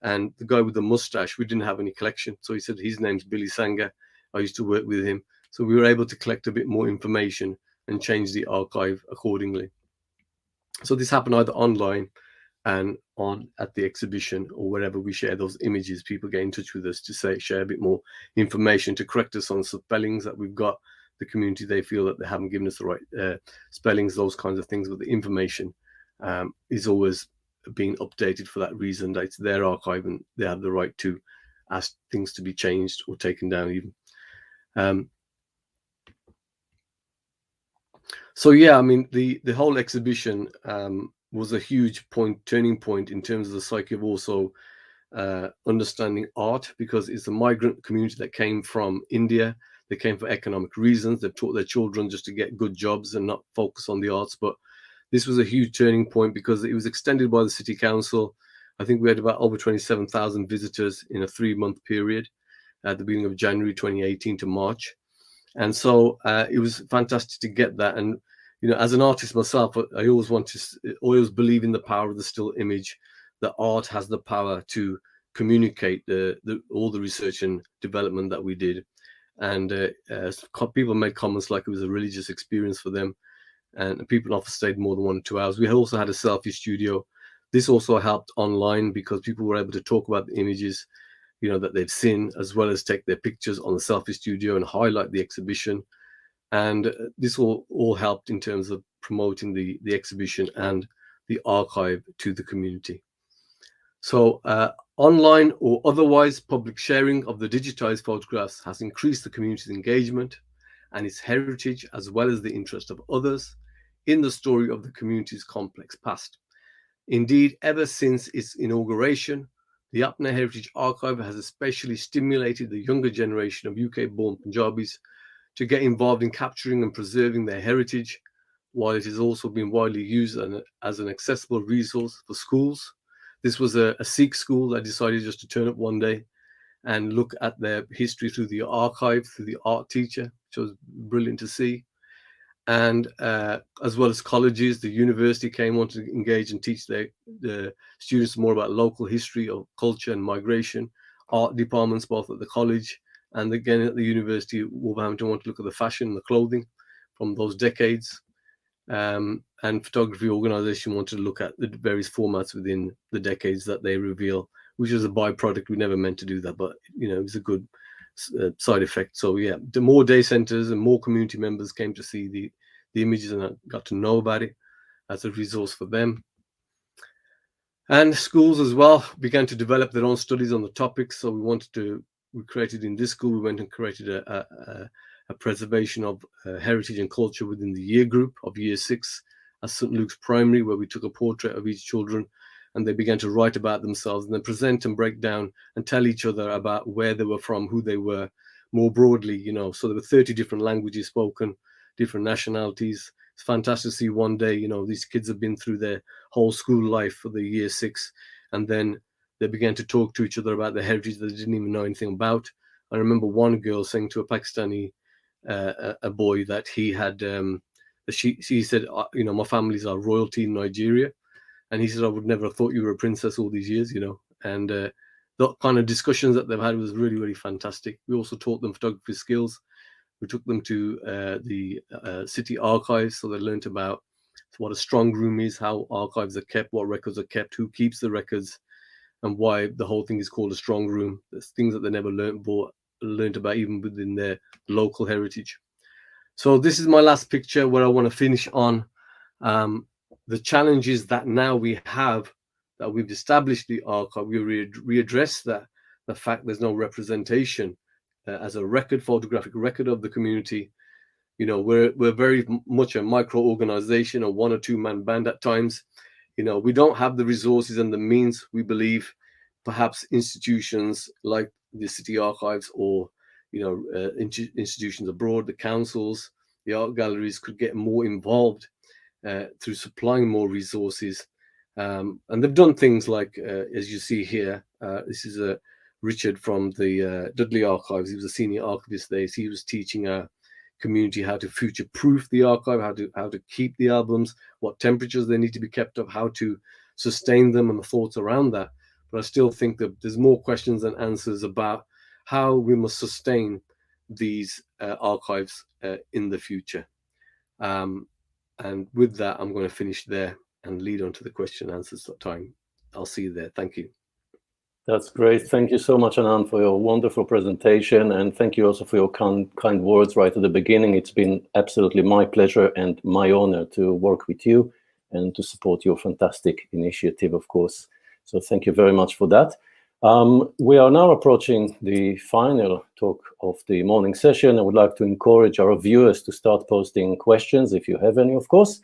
And the guy with the mustache, we didn't have any collection." So he said, "His name's Billy Sanger. I used to work with him." So we were able to collect a bit more information and change the archive accordingly. So this happened either online and at the exhibition, or wherever we share those images. People get in touch with us to share a bit more information, to correct us on spellings that we've got. The community, they feel that they haven't given us the right spellings, those kinds of things. But the information is always being updated for that reason, that it's their archive and they have the right to ask things to be changed or taken down even. So yeah, I mean, the whole exhibition was a huge turning point in terms of the psyche of also understanding art, because it's a migrant community that came from India. They came for economic reasons. They've taught their children just to get good jobs and not focus on the arts. But this was a huge turning point because it was extended by the city council. I think we had about over 27,000 visitors in a 3-month period at the beginning of January 2018 to March. And so it was fantastic to get that. And, as an artist myself, I always believe in the power of the still image, that art has the power to communicate all the research and development that we did. And people made comments like it was a religious experience for them, and people often stayed more than 1 or 2 hours. We also had a selfie studio. This also helped online because people were able to talk about the images, that they'd seen, as well as take their pictures on the selfie studio and highlight the exhibition. And this all helped in terms of promoting the exhibition and the archive to the community. So online or otherwise, public sharing of the digitized photographs has increased the community's engagement and its heritage, as well as the interest of others in the story of the community's complex past. Indeed, ever since its inauguration, the Apna Heritage Archive has especially stimulated the younger generation of UK-born Punjabis to get involved in capturing and preserving their heritage, while it has also been widely used as an accessible resource for schools. This was a Sikh school that decided just to turn up one day and look at their history through the archive, through the art teacher, which was brilliant to see. And as well as colleges, the university came on to engage and teach the students more about local history of culture and migration. Art departments, both at the college and again at the University of Wolverhampton, want to look at the fashion and the clothing from those decades. And photography organization wanted to look at the various formats within the decades that they reveal, which is a byproduct. We never meant to do that, but it was a good side effect. So yeah, the more day centers and more community members came to see the images and got to know about it as a resource for them. And schools as well began to develop their own studies on the topics. So we created in this school, we went and created a preservation of heritage and culture within the year group of year 6 at St. Luke's Primary, where we took a portrait of each children and they began to write about themselves and then present and break down and tell each other about where they were from, who they were more broadly, So there were 30 different languages spoken, different nationalities. It's fantastic to see one day, these kids have been through their whole school life for the year 6, and then they began to talk to each other about their heritage that they didn't even know anything about. I remember one girl saying to a Pakistani a boy that he had, she said, my families are royalty in Nigeria. And he said, I would never have thought you were a princess all these years, you know. And the kind of discussions that they've had was really, really fantastic. We also taught them photography skills. We took them to the city archives, so they learned about what a strong room is, how archives are kept, what records are kept, who keeps the records, and why the whole thing is called a strong room. There's things that they never learned about even within their local heritage. So this is my last picture where I want to finish on the challenges that now we have, that we've established the archive. We readdress that, the fact there's no representation as a record, photographic record of the community. You know, we're very much a micro organization, a 1 or 2 man band at times. You know, we don't have the resources and the means. We believe perhaps institutions like the city archives, or, you know, institutions abroad, the councils, the art galleries could get more involved through supplying more resources. And they've done things like, as you see here, this is Richard from the Dudley Archives. He was a senior archivist there. So he was teaching our community how to future-proof the archive, how to keep the albums, what temperatures they need to be kept up, how to sustain them, and the thoughts around that. But I still think that there's more questions than answers about how we must sustain these archives in the future. And with that, I'm going to finish there and lead on to the question and answers time. I'll see you there. Thank you. That's great. Thank you so much, Anand, for your wonderful presentation. And thank you also for your kind words right at the beginning. It's been absolutely my pleasure and my honor to work with you and to support your fantastic initiative, of course. So thank you very much for that. We are now approaching the final talk of the morning session. I would like to encourage our viewers to start posting questions, if you have any, of course.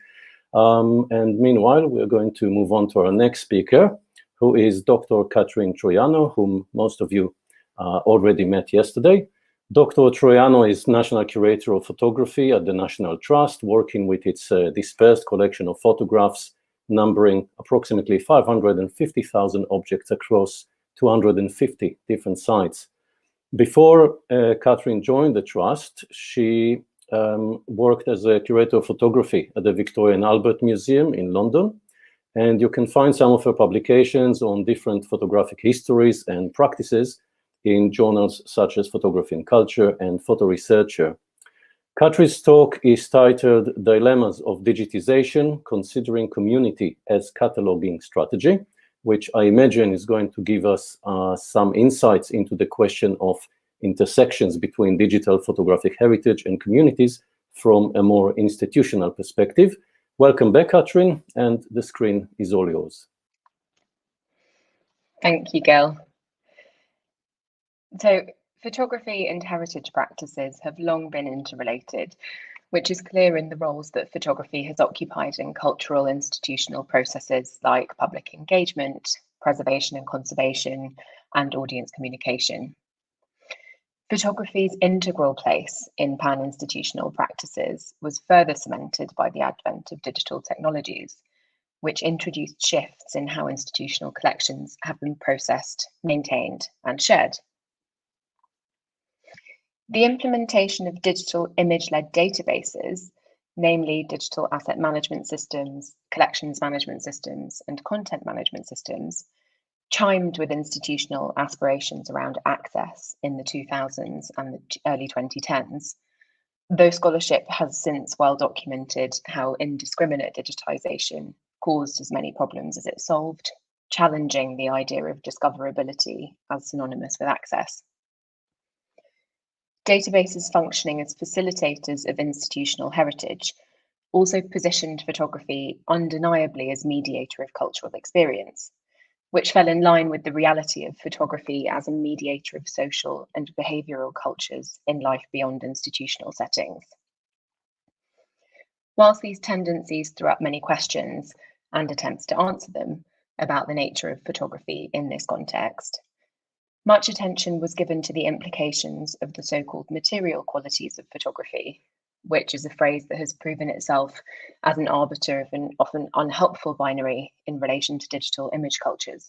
And meanwhile, we're going to move on to our next speaker, who is Dr. Katrin Troyano, whom most of you already met yesterday. Dr. Troyano is National Curator of Photography at the National Trust, working with its dispersed collection of photographs, numbering approximately 550,000 objects across 250 different sites. Before Katrin joined the Trust, she worked as a curator of photography at the Victoria and Albert Museum in London. And you can find some of her publications on different photographic histories and practices in journals such as Photography and Culture and Photo Researcher. Katrin's talk is titled Dilemmas of Digitization, Considering Community as Cataloging Strategy, which I imagine is going to give us some insights into the question of intersections between digital photographic heritage and communities from a more institutional perspective. Welcome back, Katrin, and the screen is all yours. Thank you, Gil. So, photography and heritage practices have long been interrelated, which is clear in the roles that photography has occupied in cultural institutional processes like public engagement, preservation and conservation, and audience communication. Photography's integral place in pan-institutional practices was further cemented by the advent of digital technologies, which introduced shifts in how institutional collections have been processed, maintained, and shared. The implementation of digital image-led databases, namely digital asset management systems, collections management systems, and content management systems, chimed with institutional aspirations around access in the 2000s and the early 2010s, though scholarship has since well documented how indiscriminate digitization caused as many problems as it solved, challenging the idea of discoverability as synonymous with access. Databases functioning as facilitators of institutional heritage also positioned photography undeniably as mediator of cultural experience, which fell in line with the reality of photography as a mediator of social and behavioral cultures in life beyond institutional settings. Whilst these tendencies threw up many questions and attempts to answer them about the nature of photography in this context, much attention was given to the implications of the so-called material qualities of photography, which is a phrase that has proven itself as an arbiter of an often unhelpful binary in relation to digital image cultures.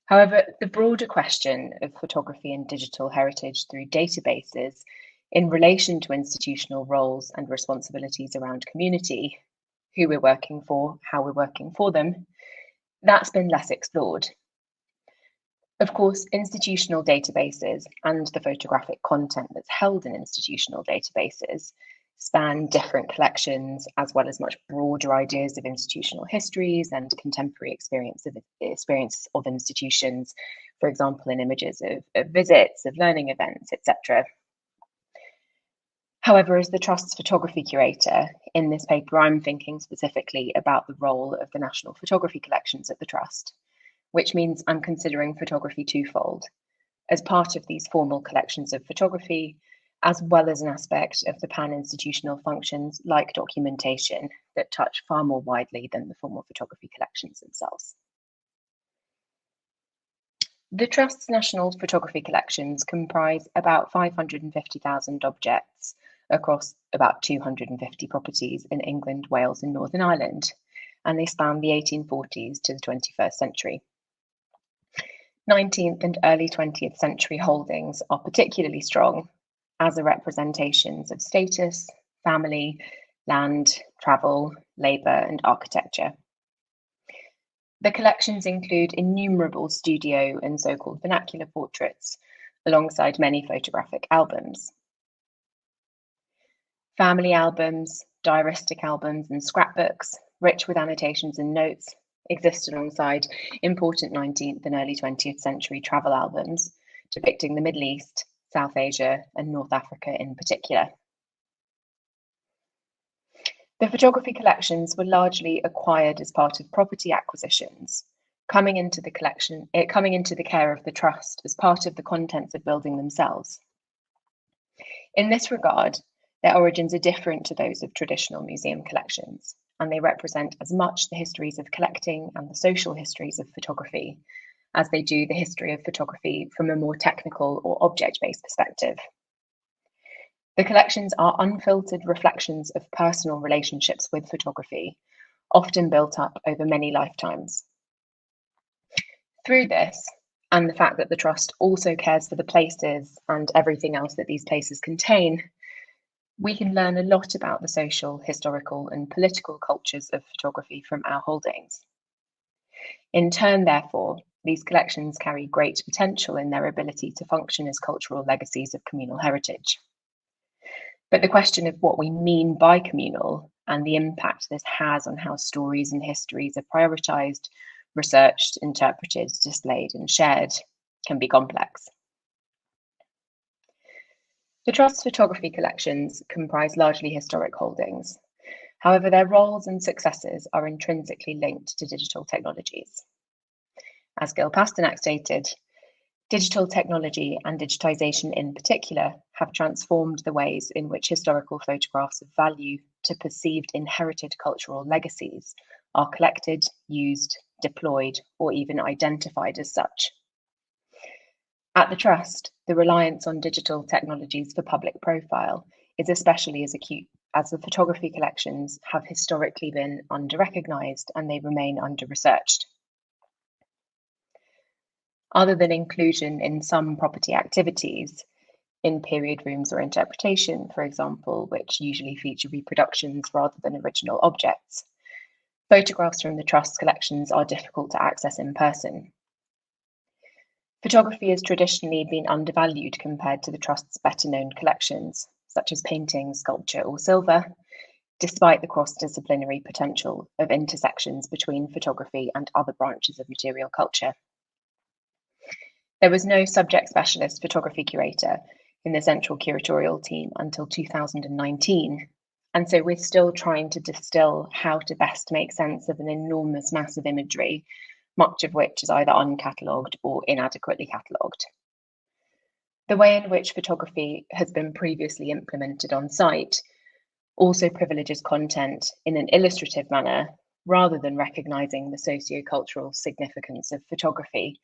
However, the broader question of photography and digital heritage through databases in relation to institutional roles and responsibilities around community, who we're working for, how we're working for them, that's been less explored. Of course, institutional databases and the photographic content that's held in institutional databases span different collections, as well as much broader ideas of institutional histories and contemporary experience of institutions, for example, in images of visits, of learning events, etc. However, as the Trust's photography curator, in this paper, I'm thinking specifically about the role of the National Photography Collections at the Trust, which means I'm considering photography twofold, as part of these formal collections of photography, as well as an aspect of the pan-institutional functions like documentation that touch far more widely than the formal photography collections themselves. The Trust's National Photography Collections comprise about 550,000 objects across about 250 properties in England, Wales, and Northern Ireland, and they span the 1840s to the 21st century. 19th and early 20th century holdings are particularly strong, as are representations of status, family, land, travel, labour, and architecture. The collections include innumerable studio and so-called vernacular portraits, alongside many photographic albums. Family albums, diaristic albums, and scrapbooks, rich with annotations and notes, exist alongside important 19th and early 20th century travel albums depicting the Middle East, South Asia, and North Africa in particular. The photography collections were largely acquired as part of property acquisitions, coming into the care of the Trust as part of the contents of building themselves. In this regard, their origins are different to those of traditional museum collections, and they represent as much the histories of collecting and the social histories of photography as they do the history of photography from a more technical or object-based perspective. The collections are unfiltered reflections of personal relationships with photography, often built up over many lifetimes. Through this, and the fact that the Trust also cares for the places and everything else that these places contain, we can learn a lot about the social, historical, and political cultures of photography from our holdings. In turn, therefore, these collections carry great potential in their ability to function as cultural legacies of communal heritage. But the question of what we mean by communal and the impact this has on how stories and histories are prioritised, researched, interpreted, displayed, and shared can be complex. The Trust's photography collections comprise largely historic holdings. However, their roles and successes are intrinsically linked to digital technologies. As Gil Pasternak stated, digital technology and digitisation in particular have transformed the ways in which historical photographs of value to perceived inherited cultural legacies are collected, used, deployed, or even identified as such. At the Trust, the reliance on digital technologies for public profile is especially as acute as the photography collections have historically been under-recognised and they remain under-researched. Other than inclusion in some property activities, in period rooms or interpretation, for example, which usually feature reproductions rather than original objects, photographs from the Trust's collections are difficult to access in person. Photography has traditionally been undervalued compared to the Trust's better-known collections, such as painting, sculpture, or silver, despite the cross-disciplinary potential of intersections between photography and other branches of material culture. There was no subject specialist photography curator in the central curatorial team until 2019, and so we're still trying to distill how to best make sense of an enormous mass of imagery, much of which is either uncatalogued or inadequately catalogued. The way in which photography has been previously implemented on site also privileges content in an illustrative manner rather than recognising the socio-cultural significance of photography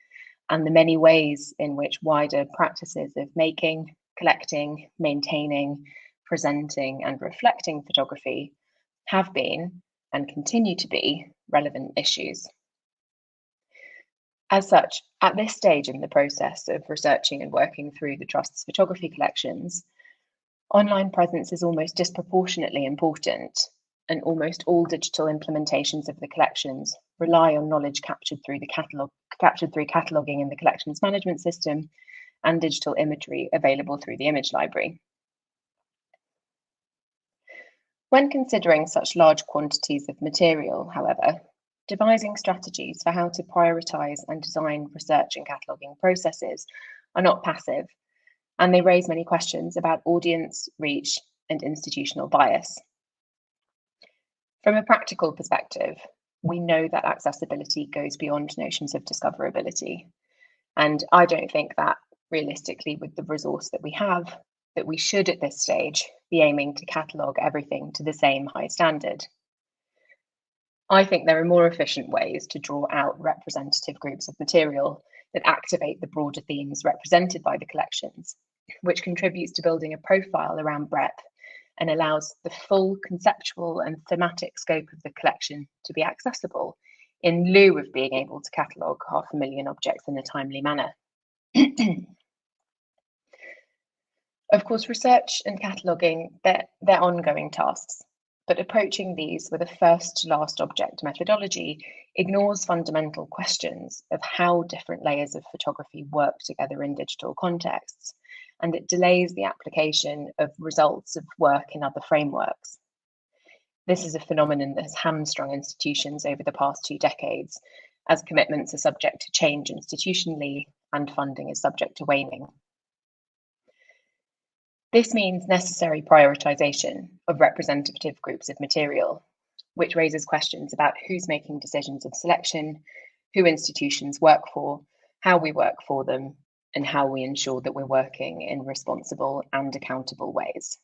and the many ways in which wider practices of making, collecting, maintaining, presenting, and reflecting photography have been and continue to be relevant issues. As such, at this stage in the process of researching and working through the Trust's photography collections, online presence is almost disproportionately important, and almost all digital implementations of the collections rely on knowledge captured through cataloguing in the collections management system and digital imagery available through the image library. When considering such large quantities of material, however, devising strategies for how to prioritise and design research and cataloguing processes are not passive, and they raise many questions about audience, reach, and institutional bias. From a practical perspective, we know that accessibility goes beyond notions of discoverability, and I don't think that realistically, with the resource that we have, that we should at this stage be aiming to catalogue everything to the same high standard. I think there are more efficient ways to draw out representative groups of material that activate the broader themes represented by the collections, which contributes to building a profile around breadth and allows the full conceptual and thematic scope of the collection to be accessible in lieu of being able to catalogue 500,000 objects in a timely manner. Of course, research and cataloguing, they're ongoing tasks, but approaching these with a first-to-last object methodology ignores fundamental questions of how different layers of photography work together in digital contexts, and it delays the application of results of work in other frameworks. This is a phenomenon that has hamstrung institutions over the past 2 decades, as commitments are subject to change institutionally and funding is subject to waning. This means necessary prioritisation of representative groups of material, which raises questions about who's making decisions of selection, who institutions work for, how we work for them, and how we ensure that we're working in responsible and accountable ways.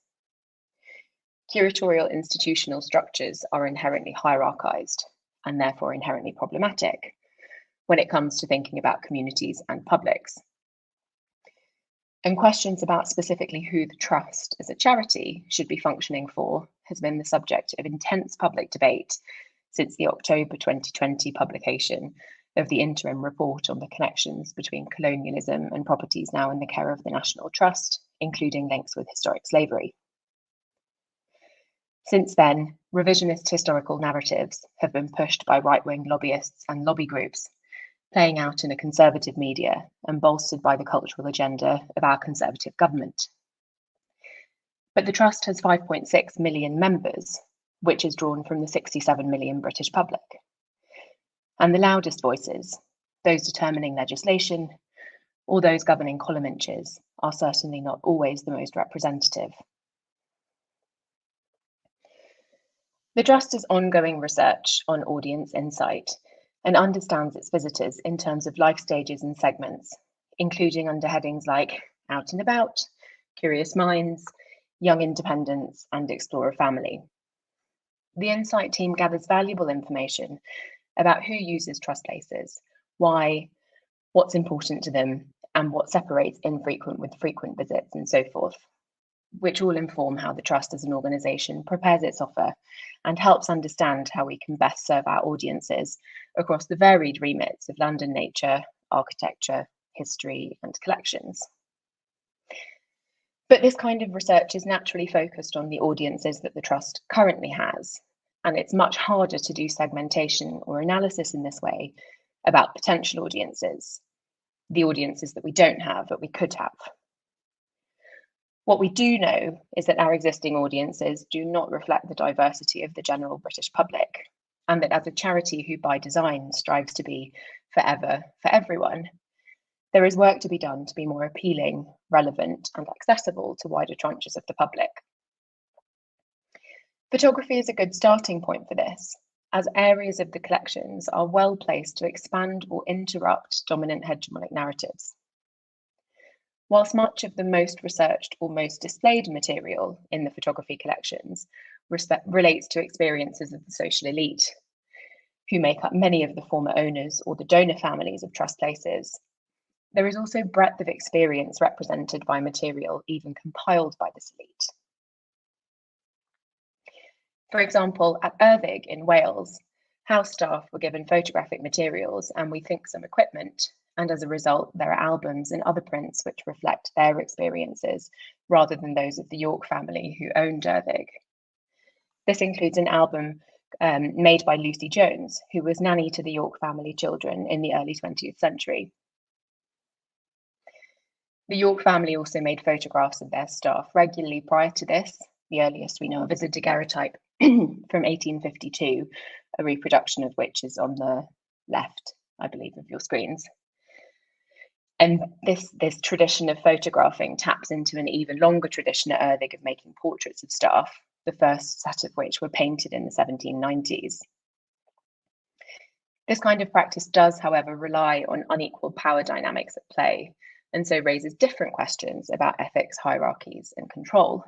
Curatorial institutional structures are inherently hierarchised and therefore inherently problematic when it comes to thinking about communities and publics. And questions about specifically who the Trust as a charity should be functioning for has been the subject of intense public debate since the October 2020 publication of the interim report on the connections between colonialism and properties now in the care of the National Trust, including links with historic slavery. Since then, revisionist historical narratives have been pushed by right-wing lobbyists and lobby groups, playing out in a conservative media and bolstered by the cultural agenda of our Conservative government. But the Trust has 5.6 million members, which is drawn from the 67 million British public. And the loudest voices, those determining legislation, or those governing column inches, are certainly not always the most representative. The Trust does ongoing research on audience insight and understands its visitors in terms of life stages and segments, including under headings like Out and About, Curious Minds, Young Independents, and Explorer Family. The Insight team gathers valuable information about who uses trust places, why, what's important to them, and what separates infrequent with frequent visits, and so forth, which all inform how the Trust as an organisation prepares its offer and helps understand how we can best serve our audiences across the varied remits of land and nature, architecture, history, and collections. But this kind of research is naturally focused on the audiences that the Trust currently has, and it's much harder to do segmentation or analysis in this way about potential audiences, the audiences that we don't have but we could have. What we do know is that our existing audiences do not reflect the diversity of the general British public, and that as a charity who by design strives to be forever for everyone, there is work to be done to be more appealing, relevant, and accessible to wider tranches of the public. Photography is a good starting point for this, as areas of the collections are well placed to expand or interrupt dominant hegemonic narratives. Whilst much of the most researched or most displayed material in the photography collections relates to experiences of the social elite, who make up many of the former owners or the donor families of trust places, there is also breadth of experience represented by material even compiled by this elite. For example, at Erddig in Wales, house staff were given photographic materials and we think some equipment, and as a result, there are albums and other prints which reflect their experiences rather than those of the York family who owned Erddig. This includes an album made by Lucy Jones, who was nanny to the York family children in the early 20th century. The York family also made photographs of their staff regularly prior to this. The earliest we know of is a daguerreotype from 1852, a reproduction of which is on the left, I believe, of your screens. And this tradition of photographing taps into an even longer tradition at Erddig of making portraits of staff, the first set of which were painted in the 1790s. This kind of practice does, however, rely on unequal power dynamics at play, and so raises different questions about ethics, hierarchies, and control.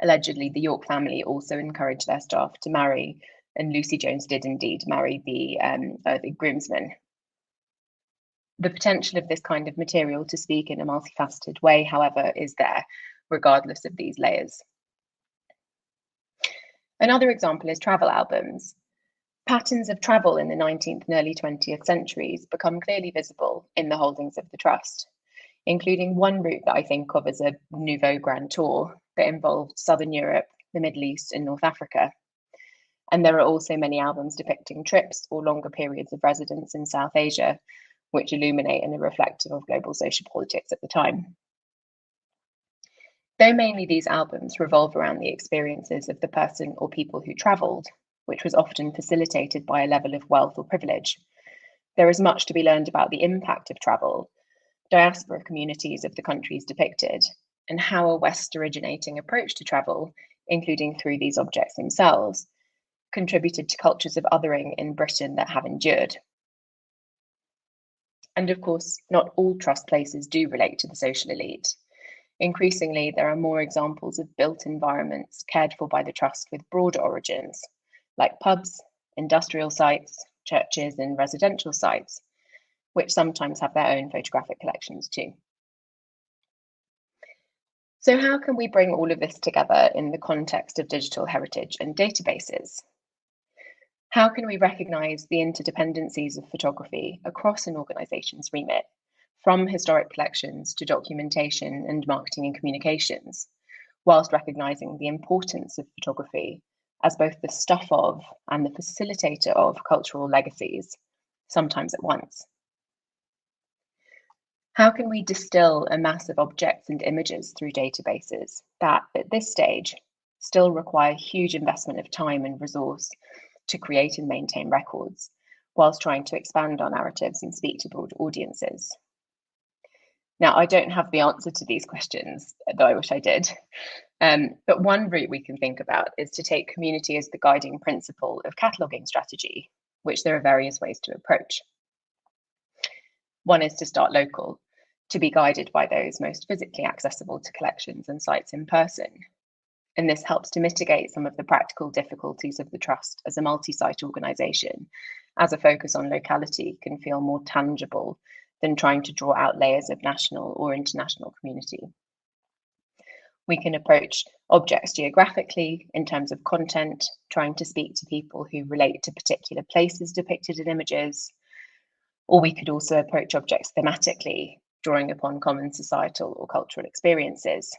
Allegedly, the York family also encouraged their staff to marry, and Lucy Jones did indeed marry the Erddig groomsman. The potential of this kind of material to speak in a multifaceted way, however, is there, regardless of these layers. Another example is travel albums. Patterns of travel in the 19th and early 20th centuries become clearly visible in the holdings of the Trust, including one route that I think of as a Nouveau Grand Tour that involved Southern Europe, the Middle East, and North Africa. And there are also many albums depicting trips or longer periods of residence in South Asia, which illuminate and are reflective of global social politics at the time. Though mainly these albums revolve around the experiences of the person or people who travelled, which was often facilitated by a level of wealth or privilege, there is much to be learned about the impact of travel, diaspora communities of the countries depicted, and how a West-originating approach to travel, including through these objects themselves, contributed to cultures of othering in Britain that have endured. And of course, not all trust places do relate to the social elite. Increasingly, there are more examples of built environments cared for by the Trust with broader origins, like pubs, industrial sites, churches, and residential sites, which sometimes have their own photographic collections too. So how can we bring all of this together in the context of digital heritage and databases? How can we recognise the interdependencies of photography across an organisation's remit, from historic collections to documentation and marketing and communications, whilst recognising the importance of photography as both the stuff of and the facilitator of cultural legacies, sometimes at once? How can we distill a mass of objects and images through databases that, at this stage, still require huge investment of time and resource to create and maintain records, whilst trying to expand our narratives and speak to broad audiences? Now, I don't have the answer to these questions, though I wish I did. But one route we can think about is to take community as the guiding principle of cataloguing strategy, which there are various ways to approach. One is to start local, to be guided by those most physically accessible to collections and sites in person. And this helps to mitigate some of the practical difficulties of the Trust as a multi-site organisation, as a focus on locality can feel more tangible than trying to draw out layers of national or international community. We can approach objects geographically in terms of content, trying to speak to people who relate to particular places depicted in images, or we could also approach objects thematically, drawing upon common societal or cultural experiences.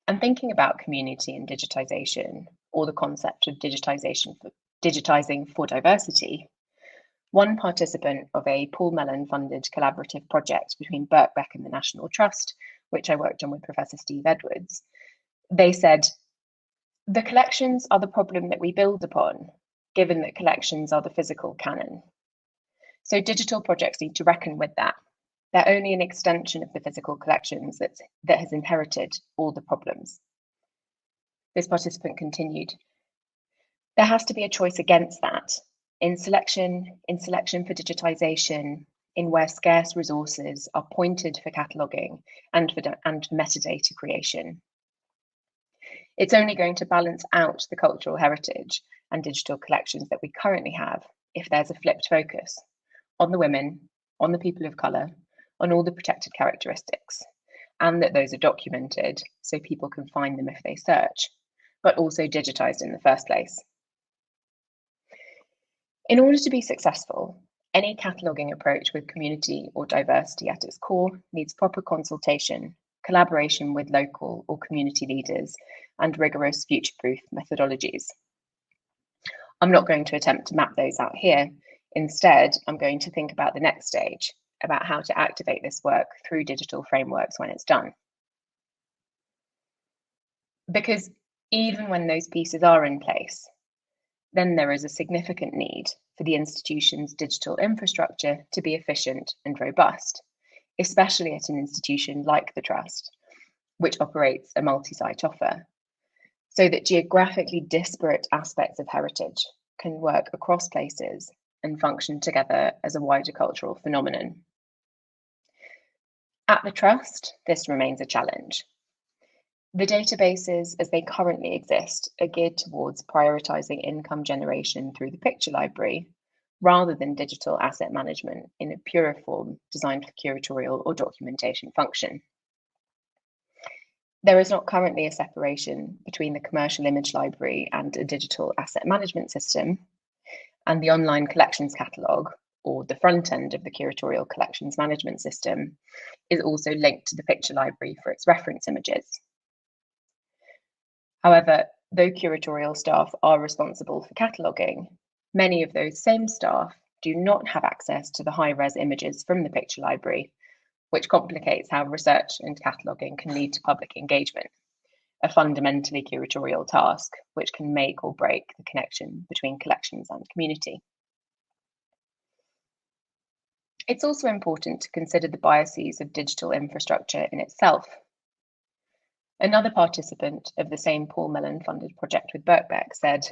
And thinking about community and digitisation, or the concept of digitizing for diversity, one participant of a Paul Mellon-funded collaborative project between Birkbeck and the National Trust, which I worked on with Professor Steve Edwards, they said, "The collections are the problem that we build upon, given that collections are the physical canon. So digital projects need to reckon with that. They're only an extension of the physical collections that has inherited all the problems." This participant continued, "There has to be a choice against that, in selection for digitisation, in where scarce resources are pointed for cataloguing and for metadata creation. It's only going to balance out the cultural heritage and digital collections that we currently have if there's a flipped focus on the women, on the people of colour, on all the protected characteristics, and that those are documented so people can find them if they search, but also digitised in the first place. In order to be successful, any cataloguing approach with community or diversity at its core needs proper consultation, collaboration with local or community leaders, and rigorous future-proof methodologies. I'm not going to attempt to map those out here. Instead, I'm going to think about the next stage, about how to activate this work through digital frameworks when it's done. Because even when those pieces are in place, then there is a significant need for the institution's digital infrastructure to be efficient and robust, especially at an institution like the Trust, which operates a multi-site offer, so that geographically disparate aspects of heritage can work across places and function together as a wider cultural phenomenon. At the Trust, this remains a challenge. The databases as they currently exist are geared towards prioritising income generation through the picture library, rather than digital asset management in a purer form designed for curatorial or documentation function. There is not currently a separation between the commercial image library and a digital asset management system, and the online collections catalogue, or the front end of the curatorial collections management system, is also linked to the picture library for its reference images. However, though curatorial staff are responsible for cataloguing, many of those same staff do not have access to the high-res images from the picture library, which complicates how research and cataloguing can lead to public engagement, a fundamentally curatorial task which can make or break the connection between collections and community. It's also important to consider the biases of digital infrastructure in itself. Another participant of the same Paul Mellon-funded project with Birkbeck said,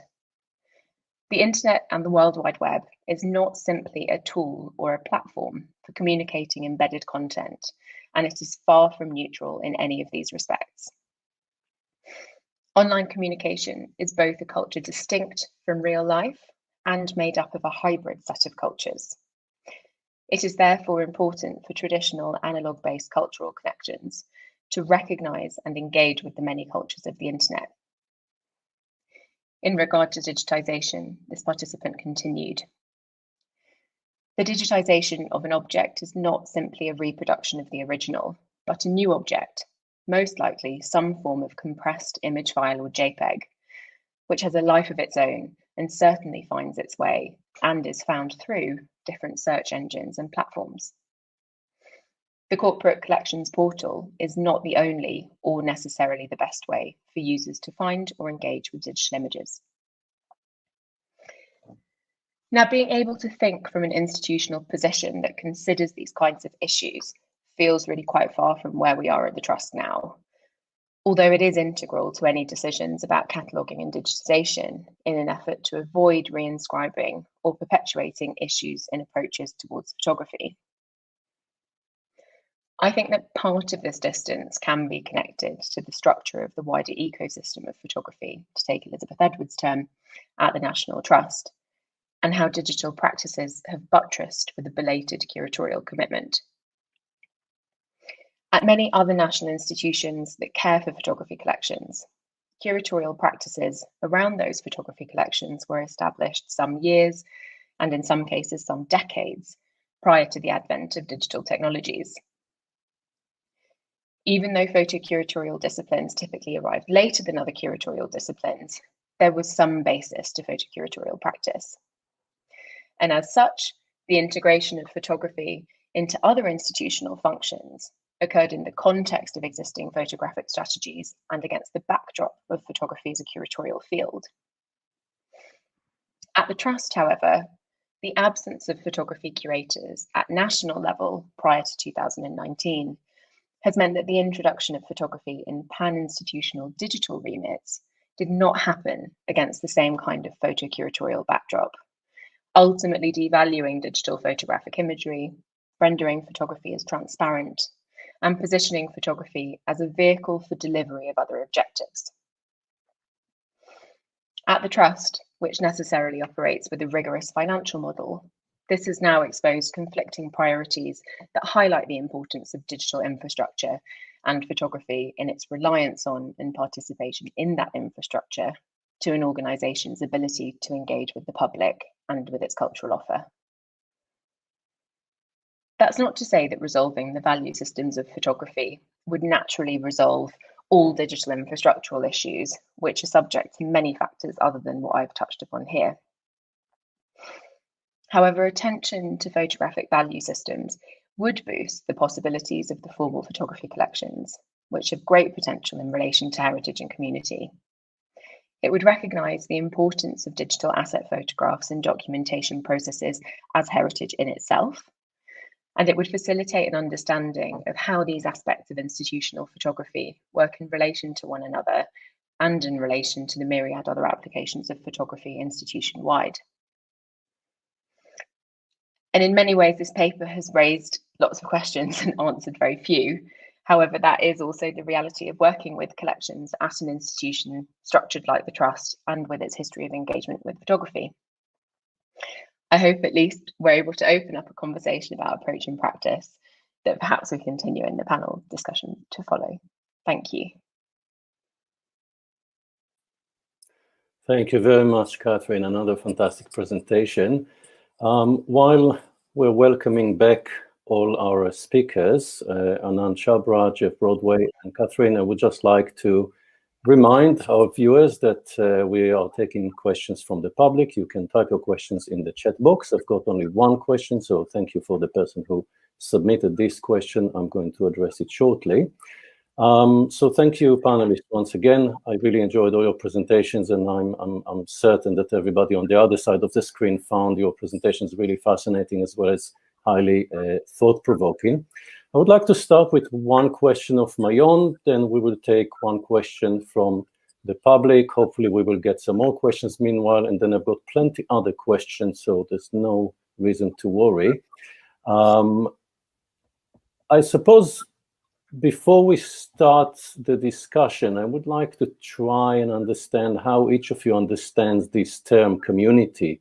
"The internet and the World Wide Web is not simply a tool or a platform for communicating embedded content, and it is far from neutral in any of these respects. Online communication is both a culture distinct from real life and made up of a hybrid set of cultures. It is therefore important for traditional analog-based cultural connections to recognise and engage with the many cultures of the internet." In regard to digitisation, this participant continued, "The digitisation of an object is not simply a reproduction of the original, but a new object, most likely some form of compressed image file or JPEG, which has a life of its own and certainly finds its way and is found through different search engines and platforms. The corporate collections portal is not the only or necessarily the best way for users to find or engage with digital images." Now, being able to think from an institutional position that considers these kinds of issues feels really quite far from where we are at the Trust now, although it is integral to any decisions about cataloguing and digitisation in an effort to avoid reinscribing or perpetuating issues in approaches towards photography. I think that part of this distance can be connected to the structure of the wider ecosystem of photography, to take Elizabeth Edwards' term, at the National Trust, and how digital practices have buttressed with a belated curatorial commitment. At many other national institutions that care for photography collections, curatorial practices around those photography collections were established some years, and in some cases some decades, prior to the advent of digital technologies. Even though photocuratorial disciplines typically arrived later than other curatorial disciplines, there was some basis to photocuratorial practice. And as such, the integration of photography into other institutional functions occurred in the context of existing photographic strategies and against the backdrop of photography as a curatorial field. At the Trust, however, the absence of photography curators at national level prior to 2019 has meant that the introduction of photography in pan-institutional digital remits did not happen against the same kind of photocuratorial backdrop, ultimately devaluing digital photographic imagery, rendering photography as transparent, and positioning photography as a vehicle for delivery of other objectives. At the Trust, which necessarily operates with a rigorous financial model, this has now exposed conflicting priorities that highlight the importance of digital infrastructure and photography in its reliance on and participation in that infrastructure to an organisation's ability to engage with the public and with its cultural offer. That's not to say that resolving the value systems of photography would naturally resolve all digital infrastructural issues, which are subject to many factors other than what I've touched upon here. However, attention to photographic value systems would boost the possibilities of the formal photography collections, which have great potential in relation to heritage and community. It would recognise the importance of digital asset photographs and documentation processes as heritage in itself, and it would facilitate an understanding of how these aspects of institutional photography work in relation to one another and in relation to the myriad other applications of photography institution-wide. And in many ways, this paper has raised lots of questions and answered very few. However, that is also the reality of working with collections at an institution structured like the Trust and with its history of engagement with photography. I hope at least we're able to open up a conversation about approach and practice that perhaps we continue in the panel discussion to follow. Thank you. Thank you very much, Katrin. Another fantastic presentation. While we're welcoming back all our speakers, Anand Chabra, Geoff Broadway, and Katrin, I would just like to remind our viewers that we are taking questions from the public. You can type your questions in the chat box. I've got only one question, so thank you for the person who submitted this question. I'm going to address it shortly. So thank you, panelists, once again. I really enjoyed all your presentations, and I'm certain that everybody on the other side of the screen found your presentations really fascinating as well as highly thought-provoking. I would like to start with one question of my own, then we will take one question from the public. Hopefully we will get some more questions meanwhile, and then I've got plenty other questions, so there's no reason to worry. I suppose before we start the discussion, I would like to try and understand how each of you understands this term community.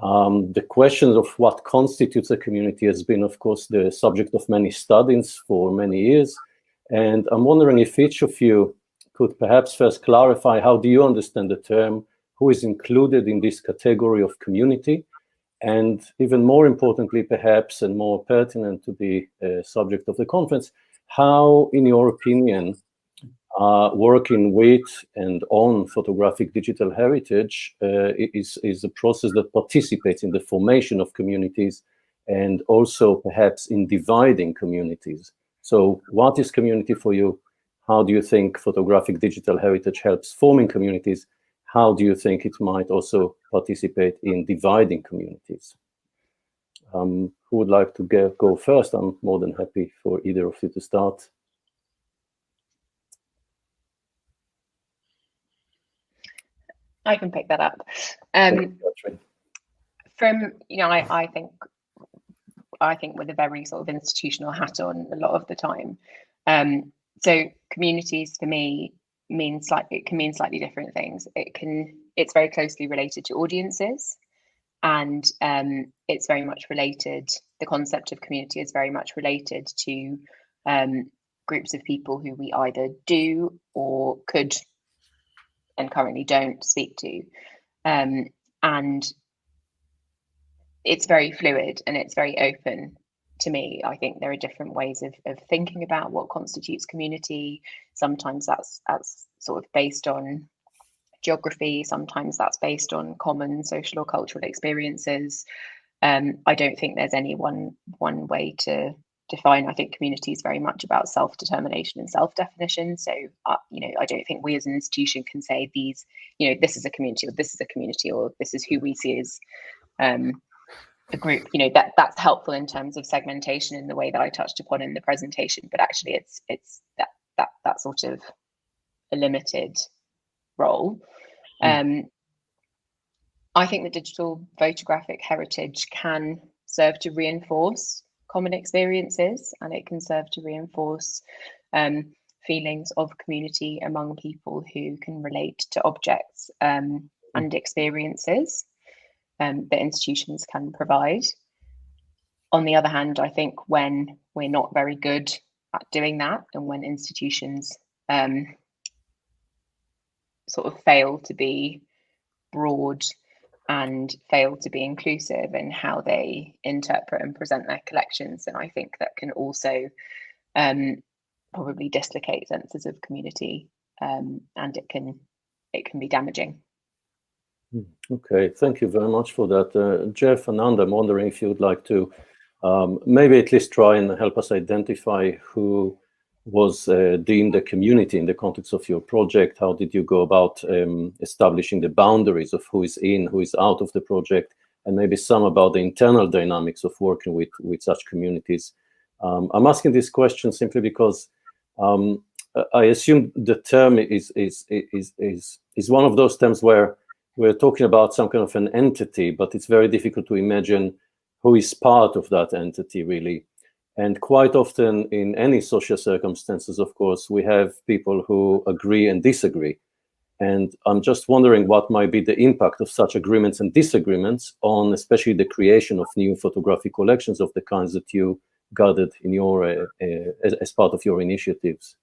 The question of what constitutes a community has been, of course, the subject of many studies for many years. And I'm wondering if each of you could perhaps first clarify, how do you understand the term? Who is included in this category of community? And even more importantly, perhaps, and more pertinent to the subject of the conference, how, in your opinion, working with and on photographic digital heritage is a process that participates in the formation of communities and also perhaps in dividing communities. So what is community for you? How do you think photographic digital heritage helps forming communities? How do you think it might also participate in dividing communities? Who would like to go first? I'm more than happy for either of you to start. I can pick that up. From, you know, I think with a very sort of institutional hat on a lot of the time. So communities for me can mean slightly different things. It's very closely related to audiences, and it's very much related. The concept of community is very much related to groups of people who we either do or could and currently don't speak to, and it's very fluid and it's very open to me. I think there are different ways of thinking about what constitutes community. Sometimes that's sort of based on geography, sometimes that's based on common social or cultural experiences. I don't think there's any one way to define. I think community is very much about self-determination and self-definition. So, you know, I don't think we as an institution can say these, you know, this is a community, or this is a community, or this is who we see as a group. You know, that's helpful in terms of segmentation in the way that I touched upon in the presentation. But actually, it's that sort of a limited role. I think the digital photographic heritage can serve to reinforce common experiences, and it can serve to reinforce feelings of community among people who can relate to objects and experiences that institutions can provide. On the other hand, I think when we're not very good at doing that, and when institutions sort of fail to be broad and fail to be inclusive in how they interpret and present their collections. And I think that can also probably dislocate senses of community, and it can be damaging. Okay, thank you very much for that. Geoff and Anand, I'm wondering if you would like to maybe at least try and help us identify who was deemed a community in the context of your project. How did you go about establishing the boundaries of who is in, who is out of the project, and maybe some about the internal dynamics of working with such communities? I'm asking this question simply because I assume the term is one of those terms where we're talking about some kind of an entity, but it's very difficult to imagine who is part of that entity, really. And quite often in any social circumstances, of course, we have people who agree and disagree. And I'm just wondering what might be the impact of such agreements and disagreements on especially the creation of new photographic collections of the kinds that you gathered in your as part of your initiatives.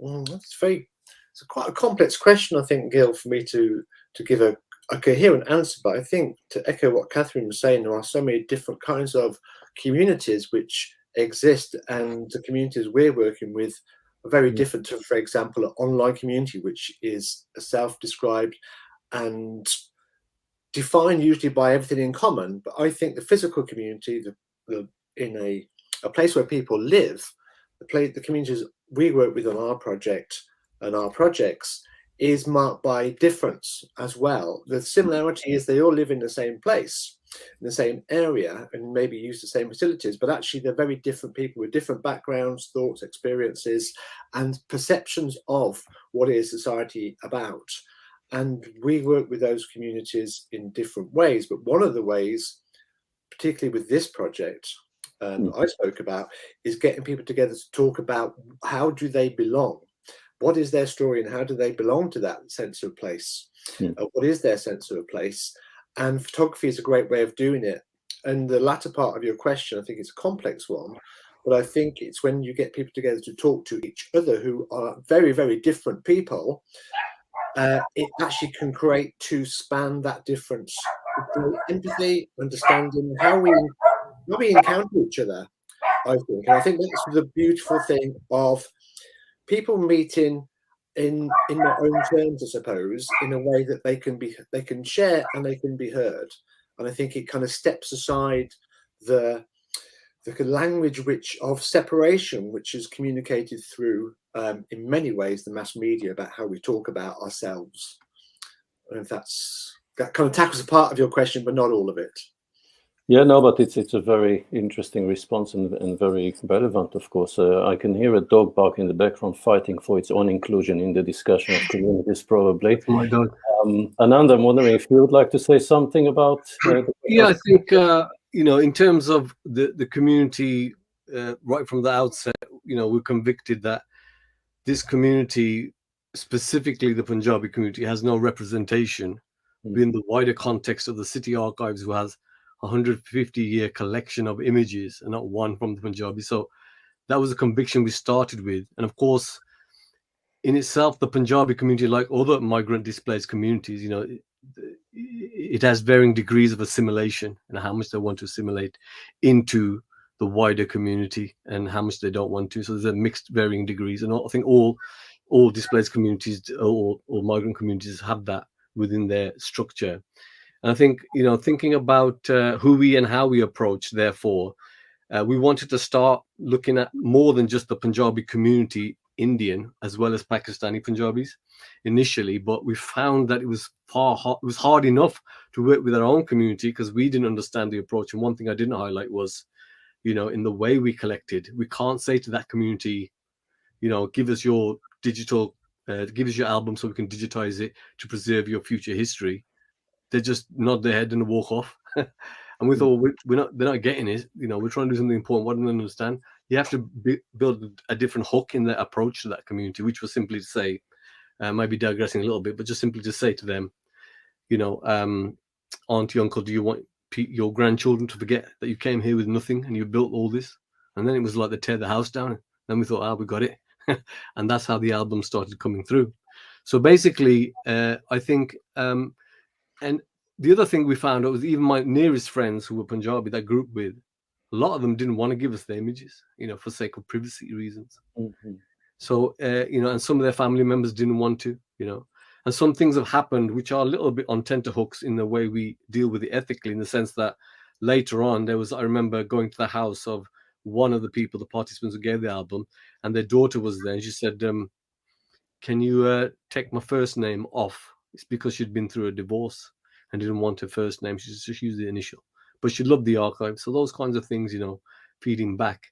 It's quite a complex question, I think, Gil, for me to give a coherent answer. But I think, to echo what Katrin was saying, there are so many different kinds of communities which exist, and the communities we're working with are very different to, for example, an online community, which is self-described and defined usually by everything in common. But I think the physical community, in a place where people live, the communities we work with on our project and our projects is marked by difference as well. The similarity is they all live in the same place, in the same area, and maybe use the same facilities, but actually they're very different people with different backgrounds, thoughts, experiences, and perceptions of what is society about. And we work with those communities in different ways. But one of the ways, particularly with this project, I spoke about, is getting people together to talk about how do they belong. What is their story and how do they belong to that sense of place? What is their sense of a place? And photography is a great way of doing it. And the latter part of your question, I think it's a complex one, but I think it's when you get people together to talk to each other who are very, very different people, it actually can create to span that difference. Empathy, understanding how we encounter each other, I think. And I think that's the beautiful thing of people meeting in their own terms, I suppose, in a way that they can share and they can be heard. And I think it kind of steps aside the language of separation, which is communicated through, in many ways, the mass media about how we talk about ourselves. And if that kind of tackles a part of your question, but not all of it. Yeah, no, but it's a very interesting response and very relevant, of course. I can hear a dog bark in the background fighting for its own inclusion in the discussion of communities, probably. Oh my God. Anand, I'm wondering if you would like to say something about... Yeah, I think, in terms of the community, right from the outset, we're convicted that this community, specifically the Punjabi community, has no representation within the wider context of the City Archives, who has 150-year collection of images and not one from the Punjabi. So that was a conviction we started with. And of course, in itself, the Punjabi community, like other migrant displaced communities, it has varying degrees of assimilation and how much they want to assimilate into the wider community and how much they don't want to. So there's a mixed varying degrees. And I think all displaced communities or migrant communities have that within their structure. And I think, thinking about who we and how we approach, therefore, we wanted to start looking at more than just the Punjabi community, Indian, as well as Pakistani Punjabis initially. But we found that it was hard enough to work with our own community because we didn't understand the approach. And one thing I didn't highlight was, in the way we collected, we can't say to that community, give us your digital, give us your album so we can digitize it to preserve your future history. They just nod their head and walk off. And we thought, they're not getting it. We're trying to do something important. What do they understand? You have to build a different hook in their approach to that community, which was simply to say, might be digressing a little bit, but just simply to say to them, auntie, uncle, do you want your grandchildren to forget that you came here with nothing and you built all this? And then it was like they tear the house down. Then we thought, we got it. And that's how the album started coming through. So basically, I think, and the other thing we found out was even my nearest friends who were Punjabi that I grew up with, a lot of them didn't want to give us the images, for sake of privacy reasons. Mm-hmm. So, and some of their family members didn't want to, and some things have happened which are a little bit on tenterhooks in the way we deal with it ethically, in the sense that later on I remember going to the house of one of the people, the participants who gave the album, and their daughter was there, and she said, can you take my first name off? It's because she'd been through a divorce and didn't want her first name. She just used the initial, but she loved the archive. So those kinds of things, feeding back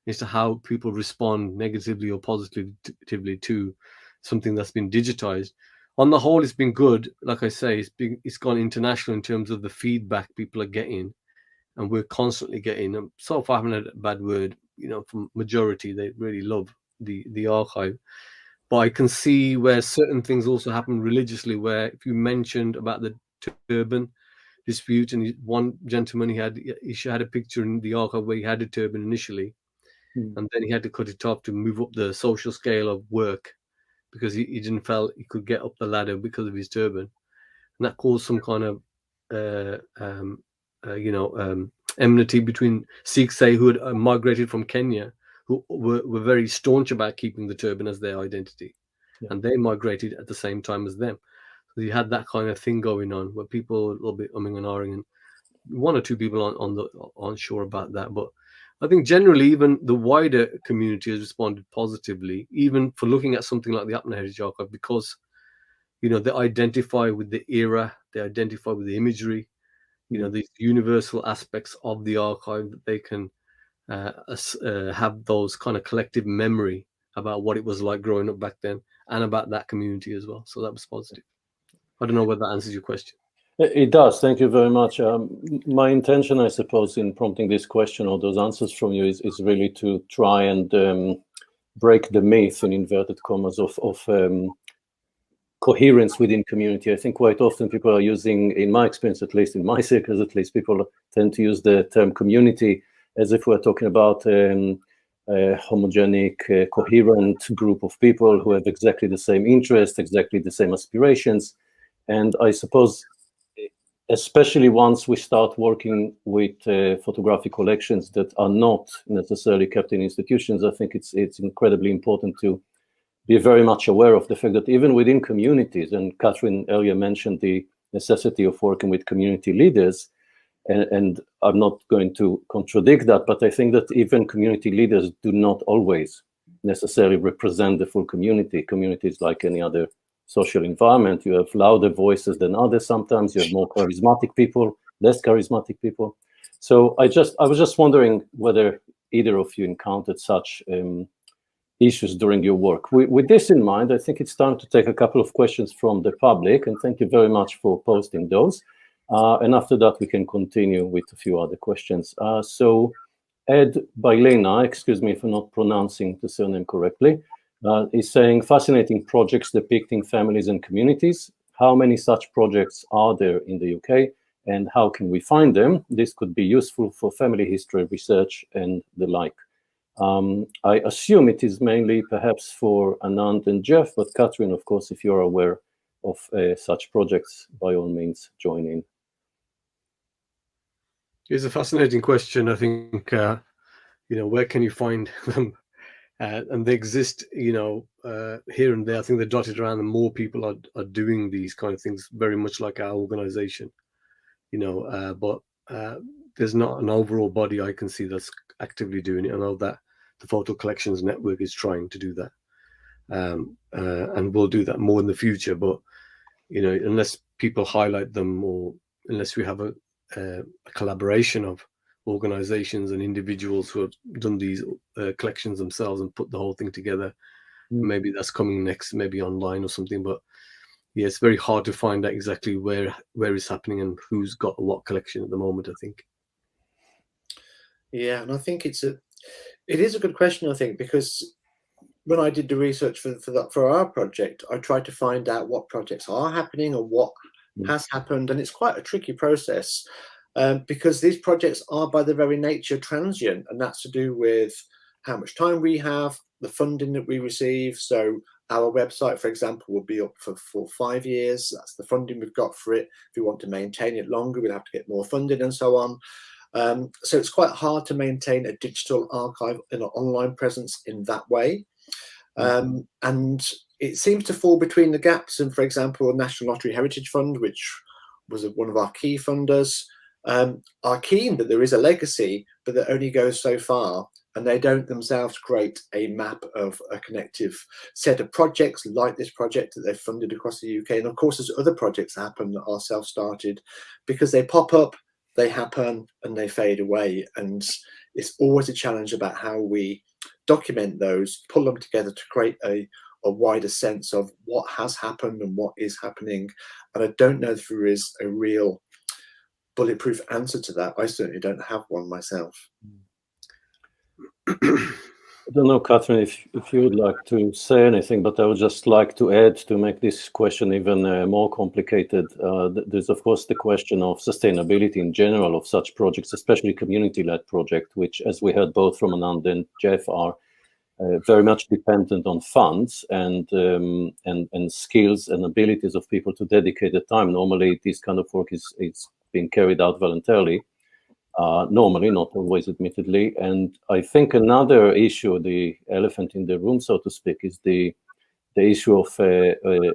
as to how people respond negatively or positively to something that's been digitized. On the whole, it's been good. Like I say, it's gone international in terms of the feedback people are getting, and we're constantly getting them. So far, I haven't had a bad word, from majority. They really love the archive. But I can see where certain things also happen religiously, where if you mentioned about the turban dispute, and one gentleman, he had a picture in the archive where he had a turban initially, and then he had to cut it off to move up the social scale of work because he didn't feel he could get up the ladder because of his turban, and that caused some kind of enmity between Sikhs, say, who had migrated from Kenya, who were very staunch about keeping the turban as their identity, and they migrated at the same time as them. So you had that kind of thing going on where people were a little bit umming and ahhing, and one or two people aren't sure about that. But I think generally, even the wider community has responded positively, even for looking at something like the Apna Heritage Archive, because they identify with the era, they identify with the imagery, these universal aspects of the archive, that they can have those kind of collective memory about what it was like growing up back then, and about that community as well. So that was positive. I don't know whether that answers your question. It does. Thank you very much. My intention, I suppose, in prompting this question or those answers from you is really to try and break the myth, in inverted commas, of coherence within community. I think quite often people are using, in my experience, at least in my circles, at least, people tend to use the term community as if we're talking about a homogenic, coherent group of people who have exactly the same interests, exactly the same aspirations. And I suppose, especially once we start working with photographic collections that are not necessarily kept in institutions, I think it's incredibly important to be very much aware of the fact that even within communities, and Katrin earlier mentioned the necessity of working with community leaders, and I'm not going to contradict that, but I think that even community leaders do not always necessarily represent the full community. Communities, like any other social environment, you have louder voices than others. Sometimes you have more charismatic people, less charismatic people. So I was just wondering whether either of you encountered such issues during your work. With this in mind, I think it's time to take a couple of questions from the public, and thank you very much for posting those. And after that, we can continue with a few other questions. So Ed Bailena, excuse me if I'm not pronouncing the surname correctly, is saying, fascinating projects depicting families and communities. How many such projects are there in the UK, and how can we find them? This could be useful for family history research and the like. I assume it is mainly perhaps for Anand and Geoff, but Katrin, of course, if you're aware of such projects, by all means, join in. It's a fascinating question. I think, where can you find them? And they exist, here and there. I think they're dotted around, and more people are doing these kind of things, very much like our organization, but there's not an overall body I can see that's actively doing it. I know that the Photo Collections Network is trying to do that, and we'll do that more in the future. But, unless people highlight them, or unless we have a collaboration of organizations and individuals who have done these collections themselves and put the whole thing together, maybe that's coming next, maybe online or something. But yeah, it's very hard to find out exactly where it's happening and who's got what collection at the moment, I think. Yeah, and I think it is a good question, I think, because when I did the research for our project, I tried to find out what projects are happening and what has happened, and it's quite a tricky process because these projects are by their very nature transient, and that's to do with how much time we have, the funding that we receive. So Our website, for example, will be up for 5 years. That's the funding we've got for it. If we want to maintain it longer, we'll have to get more funding and so on. So it's quite hard to maintain a digital archive and an online presence in that way. And it seems to fall between the gaps. And for example, the National Lottery Heritage Fund, which was one of our key funders, are keen that there is a legacy, but that only goes so far. And they don't themselves create a map of a connective set of projects like this project that they've funded across the UK. And of course, there's other projects that happen that are self-started, because they pop up, they happen, and they fade away. And it's always a challenge about how we document those, pull them together to create a wider sense of what has happened and what is happening. And I don't know if there is a real bulletproof answer to that. I certainly don't have one myself. I don't know, Katrin, if you would like to say anything, but I would just like to add, to make this question even more complicated. There's, of course, the question of sustainability in general of such projects, especially community-led projects, which, as we heard both from Anand and Geoff, are very much dependent on funds and skills and abilities of people to dedicate the time. Normally, this kind of work is being carried out voluntarily. Normally, not always, admittedly. And I think another issue, the elephant in the room, so to speak, is the issue of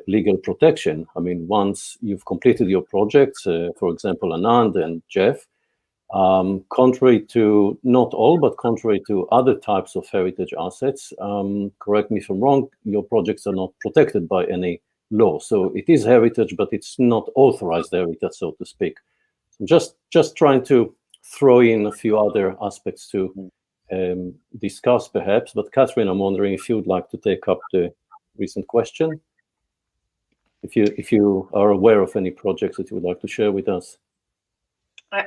legal protection. I mean, once you've completed your projects, for example, Anand and Geoff, contrary to, not all, but contrary to other types of heritage assets, correct me if I'm wrong, your projects are not protected by any law. So it is heritage, but it's not authorized heritage, so to speak. So just trying to throw in a few other aspects to discuss, perhaps. But Katrin, I'm wondering if you would like to take up the recent question. If you are aware of any projects that you would like to share with us.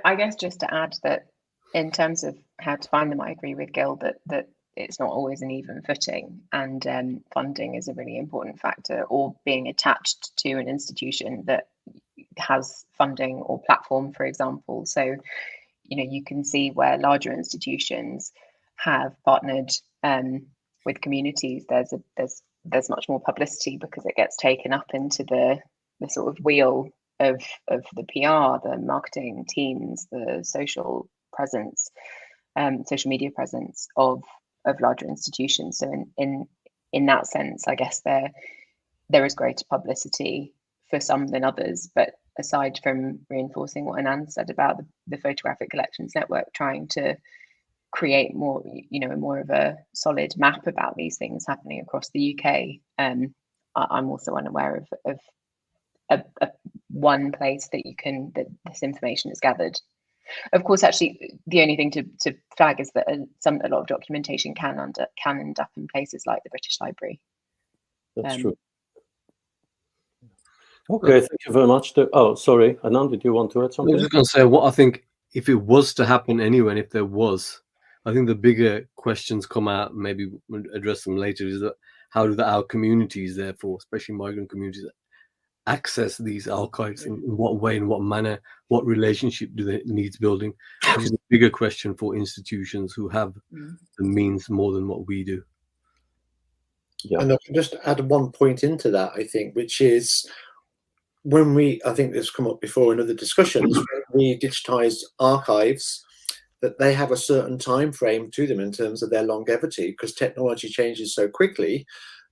I guess just to add that in terms of how to find them, I agree with Gil that it's not always an even footing, and funding is a really important factor, or being attached to an institution that has funding or platform, for example. So, you know, you can see where larger institutions have partnered with communities. There's much more publicity because it gets taken up into the sort of wheel of the PR, the marketing teams, the social presence, social media presence of larger institutions. So in that sense, I guess there is greater publicity for some than others. But aside from reinforcing what Anand said about the Photographic Collections Network trying to create more, you know, more of a solid map about these things happening across the UK, I'm also unaware of one place that this information is gathered. Of course, actually, the only thing to flag is that a lot of documentation can end up in places like the British Library. That's true. Okay, thank you very much. Oh, sorry, Anand, did you want to add something? I was just going to say, what I think, if it was to happen anyway, and if there was, I think the bigger questions come out, maybe we'll address them later, is that how do our communities, therefore, especially migrant communities, access these archives? In what way, in what manner, what relationship do they needs building? Which is a bigger question for institutions who have the means more than what we do. Yeah. And I can just add one point into that, I think, which is I think this has come up before in other discussions, when we digitize archives, that they have a certain time frame to them in terms of their longevity, because technology changes so quickly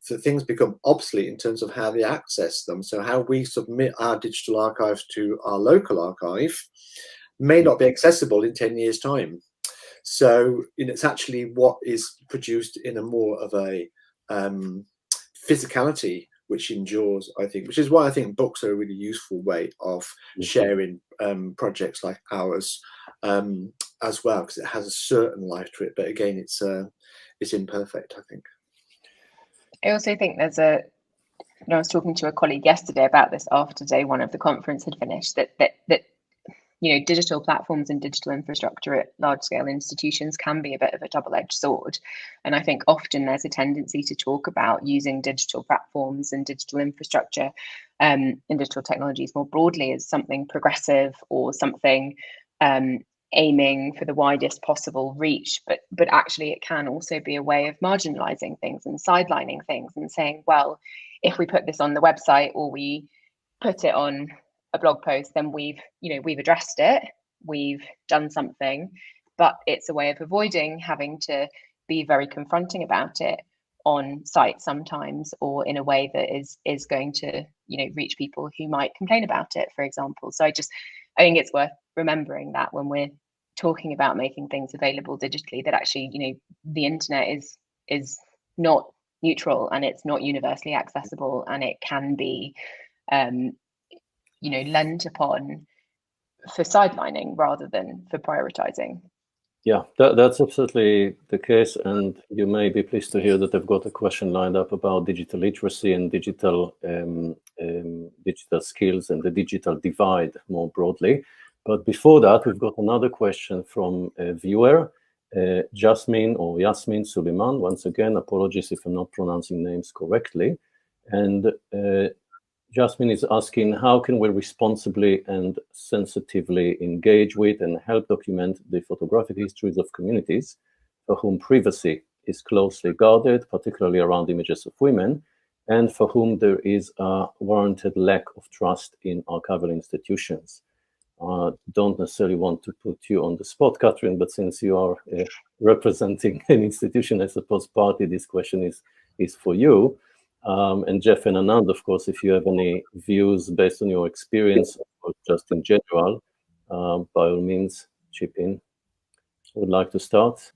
that things become obsolete in terms of how they access them. So how we submit our digital archives to our local archive may not be accessible in 10 years' time. So it's actually what is produced in a more of a physicality which endures, I think, which is why I think books are a really useful way of sharing projects like ours as well, because it has a certain life to it. But again, it's imperfect, I think. I also think there's I was talking to a colleague yesterday about this after day one of the conference had finished, that you know, digital platforms and digital infrastructure at large scale institutions can be a bit of a double-edged sword. And I think often there's a tendency to talk about using digital platforms and digital infrastructure and digital technologies more broadly as something progressive or something aiming for the widest possible reach, but actually it can also be a way of marginalizing things and sidelining things and saying, well, if we put this on the website or we put it on a blog post, then we've addressed it, we've done something, but it's a way of avoiding having to be very confronting about it on site sometimes, or in a way that is going to reach people who might complain about it, for example. So I think it's worth remembering that when we're talking about making things available digitally, that actually the internet is not neutral, and it's not universally accessible, and it can be lent upon for sidelining rather than for prioritizing. Yeah, that's absolutely the case, and you may be pleased to hear that I've got a question lined up about digital literacy and digital skills and the digital divide more broadly. But before that, we've got another question from a viewer, Jasmine Suleiman. Once again, apologies if I'm not pronouncing names correctly. And Jasmine is asking, how can we responsibly and sensitively engage with and help document the photographic histories of communities for whom privacy is closely guarded, particularly around images of women, and for whom there is a warranted lack of trust in archival institutions? Don't necessarily want to put you on the spot, Katrin, but since you are representing an institution, I suppose partly this question is for you. And Geoff and Anand, of course, if you have any views based on your experience or just in general, by all means, chip in. Would like to start?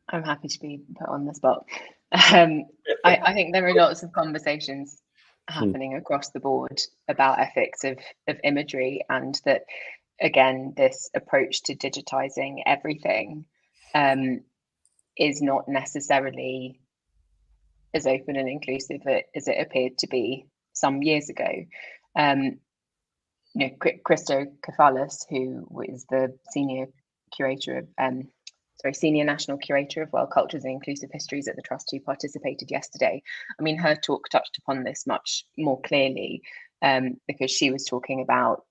I'm happy to be put on the spot. I think there are lots of conversations happening across the board about ethics of imagery, and that, again, this approach to digitizing everything is not necessarily as open and inclusive as it appeared to be some years ago. Christo Kafalis, who was the senior national curator of World Cultures and Inclusive Histories at the Trust, who participated yesterday. I mean, her talk touched upon this much more clearly, because she was talking about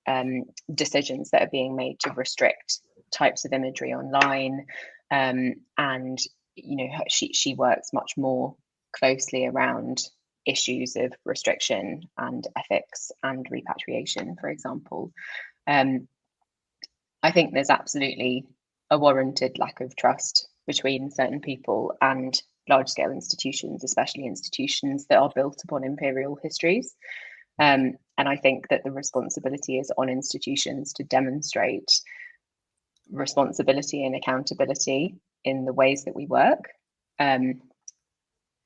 decisions that are being made to restrict types of imagery online, and she works much more closely around issues of restriction and ethics and repatriation, for example. I think there's absolutely a warranted lack of trust between certain people and large-scale institutions, especially institutions that are built upon imperial histories. And I think that the responsibility is on institutions to demonstrate responsibility and accountability in the ways that we work. And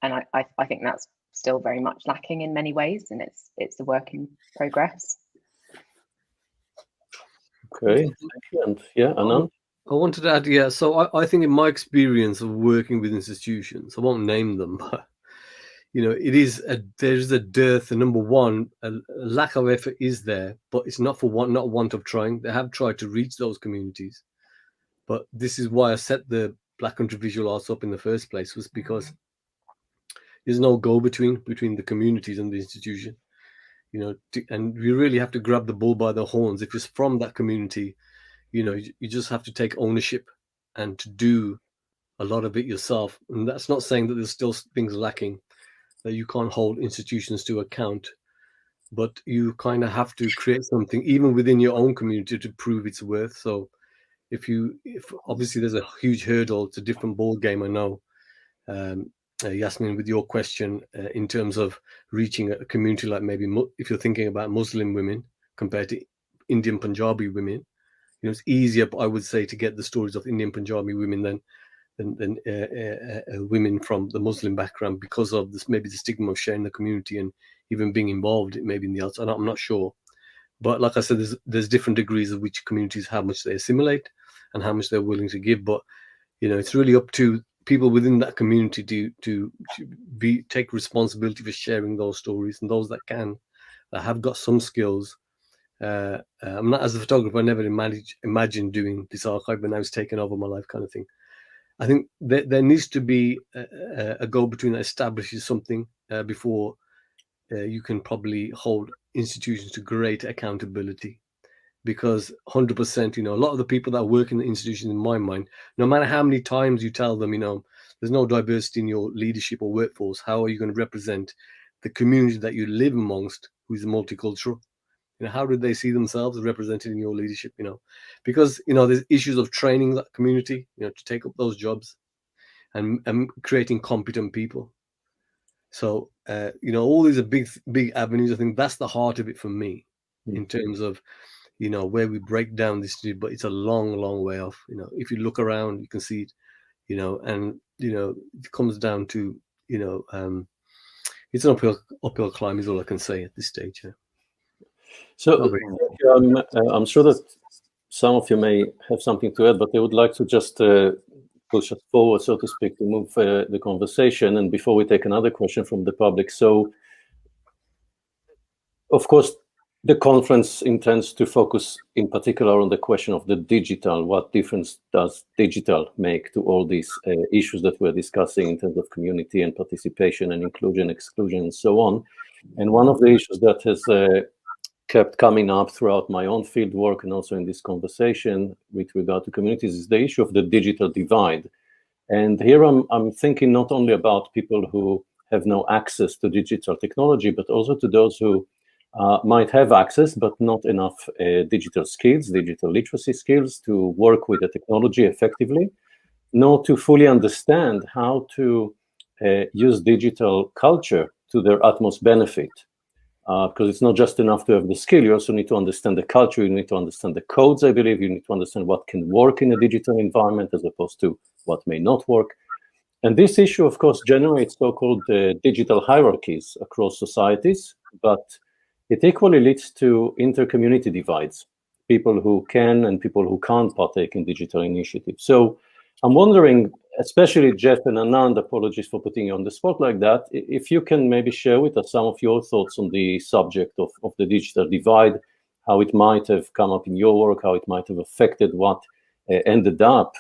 I think that's still very much lacking in many ways, and it's a work in progress. Okay, and yeah, Anand? I wanted to add, so I think in my experience of working with institutions, I won't name them, but there's a dearth. Number one, a lack of effort is there, but it's not want of trying. They have tried to reach those communities, but this is why I set the Black Country Visual Arts up in the first place, was because there's no go-between the communities and the institution, and we really have to grab the bull by the horns. If it's from that community, you just have to take ownership and to do a lot of it yourself. And that's not saying that there's still things lacking, that you can't hold institutions to account, but you kind of have to create something even within your own community to prove its worth. So if obviously there's a huge hurdle, it's a different ball game, I know. Yasmin, with your question in terms of reaching a community like maybe if you're thinking about Muslim women compared to Indian Punjabi women, it's easier, I would say, to get the stories of Indian Punjabi women than women from the Muslim background, because of this, maybe the stigma of sharing the community and even being involved maybe in the arts. I'm not sure, but like I said, there's different degrees of which communities, how much they assimilate and how much they're willing to give. But it's really up to people within that community to take responsibility for sharing those stories, and those that have got some skills. I'm not, as a photographer, I never imagined doing this archive, but now it's taken over my life, kind of thing. I think there needs to be a go-between that establishes something before you can probably hold institutions to great accountability, because 100%, you know, a lot of the people that work in the institution, in my mind, no matter how many times you tell them, you know, there's no diversity in your leadership or workforce, how are you going to represent the community that you live amongst, who's multicultural? You know, how do they see themselves represented in your leadership? You know, because, you know, there's issues of training that community, you know, to take up those jobs, and creating competent people. So, you know, all these are big avenues. I think that's the heart of it for me, in terms of, you know, where we break down this, but it's a long way off. You know, if you look around, you can see it, you know, and, you know, it comes down to, you know, it's an uphill climb is all I can say at this stage. Yeah. So I'm sure that some of you may have something to add, but I would like to just push us forward, so to speak, to move the conversation. And before we take another question from the public, so of course, the conference intends to focus in particular on the question of the digital. What difference does digital make to all these issues that we're discussing in terms of community and participation and inclusion, exclusion, and so on? And one of the issues that has kept coming up throughout my own field work and also in this conversation with regard to communities is the issue of the digital divide. And here I'm thinking not only about people who have no access to digital technology, but also to those who might have access, but not enough digital skills, digital literacy skills to work with the technology effectively, nor to fully understand how to use digital culture to their utmost benefit. Because it's not just enough to have the skill, you also need to understand the culture, you need to understand the codes, I believe, you need to understand what can work in a digital environment as opposed to what may not work. And this issue, of course, generates so-called digital hierarchies across societies, but it equally leads to inter-community divides, people who can and people who can't partake in digital initiatives. So I'm wondering, especially Geoff and Anand, apologies for putting you on the spot like that, if you can maybe share with us some of your thoughts on the subject of the digital divide, how it might have come up in your work, how it might have affected what ended up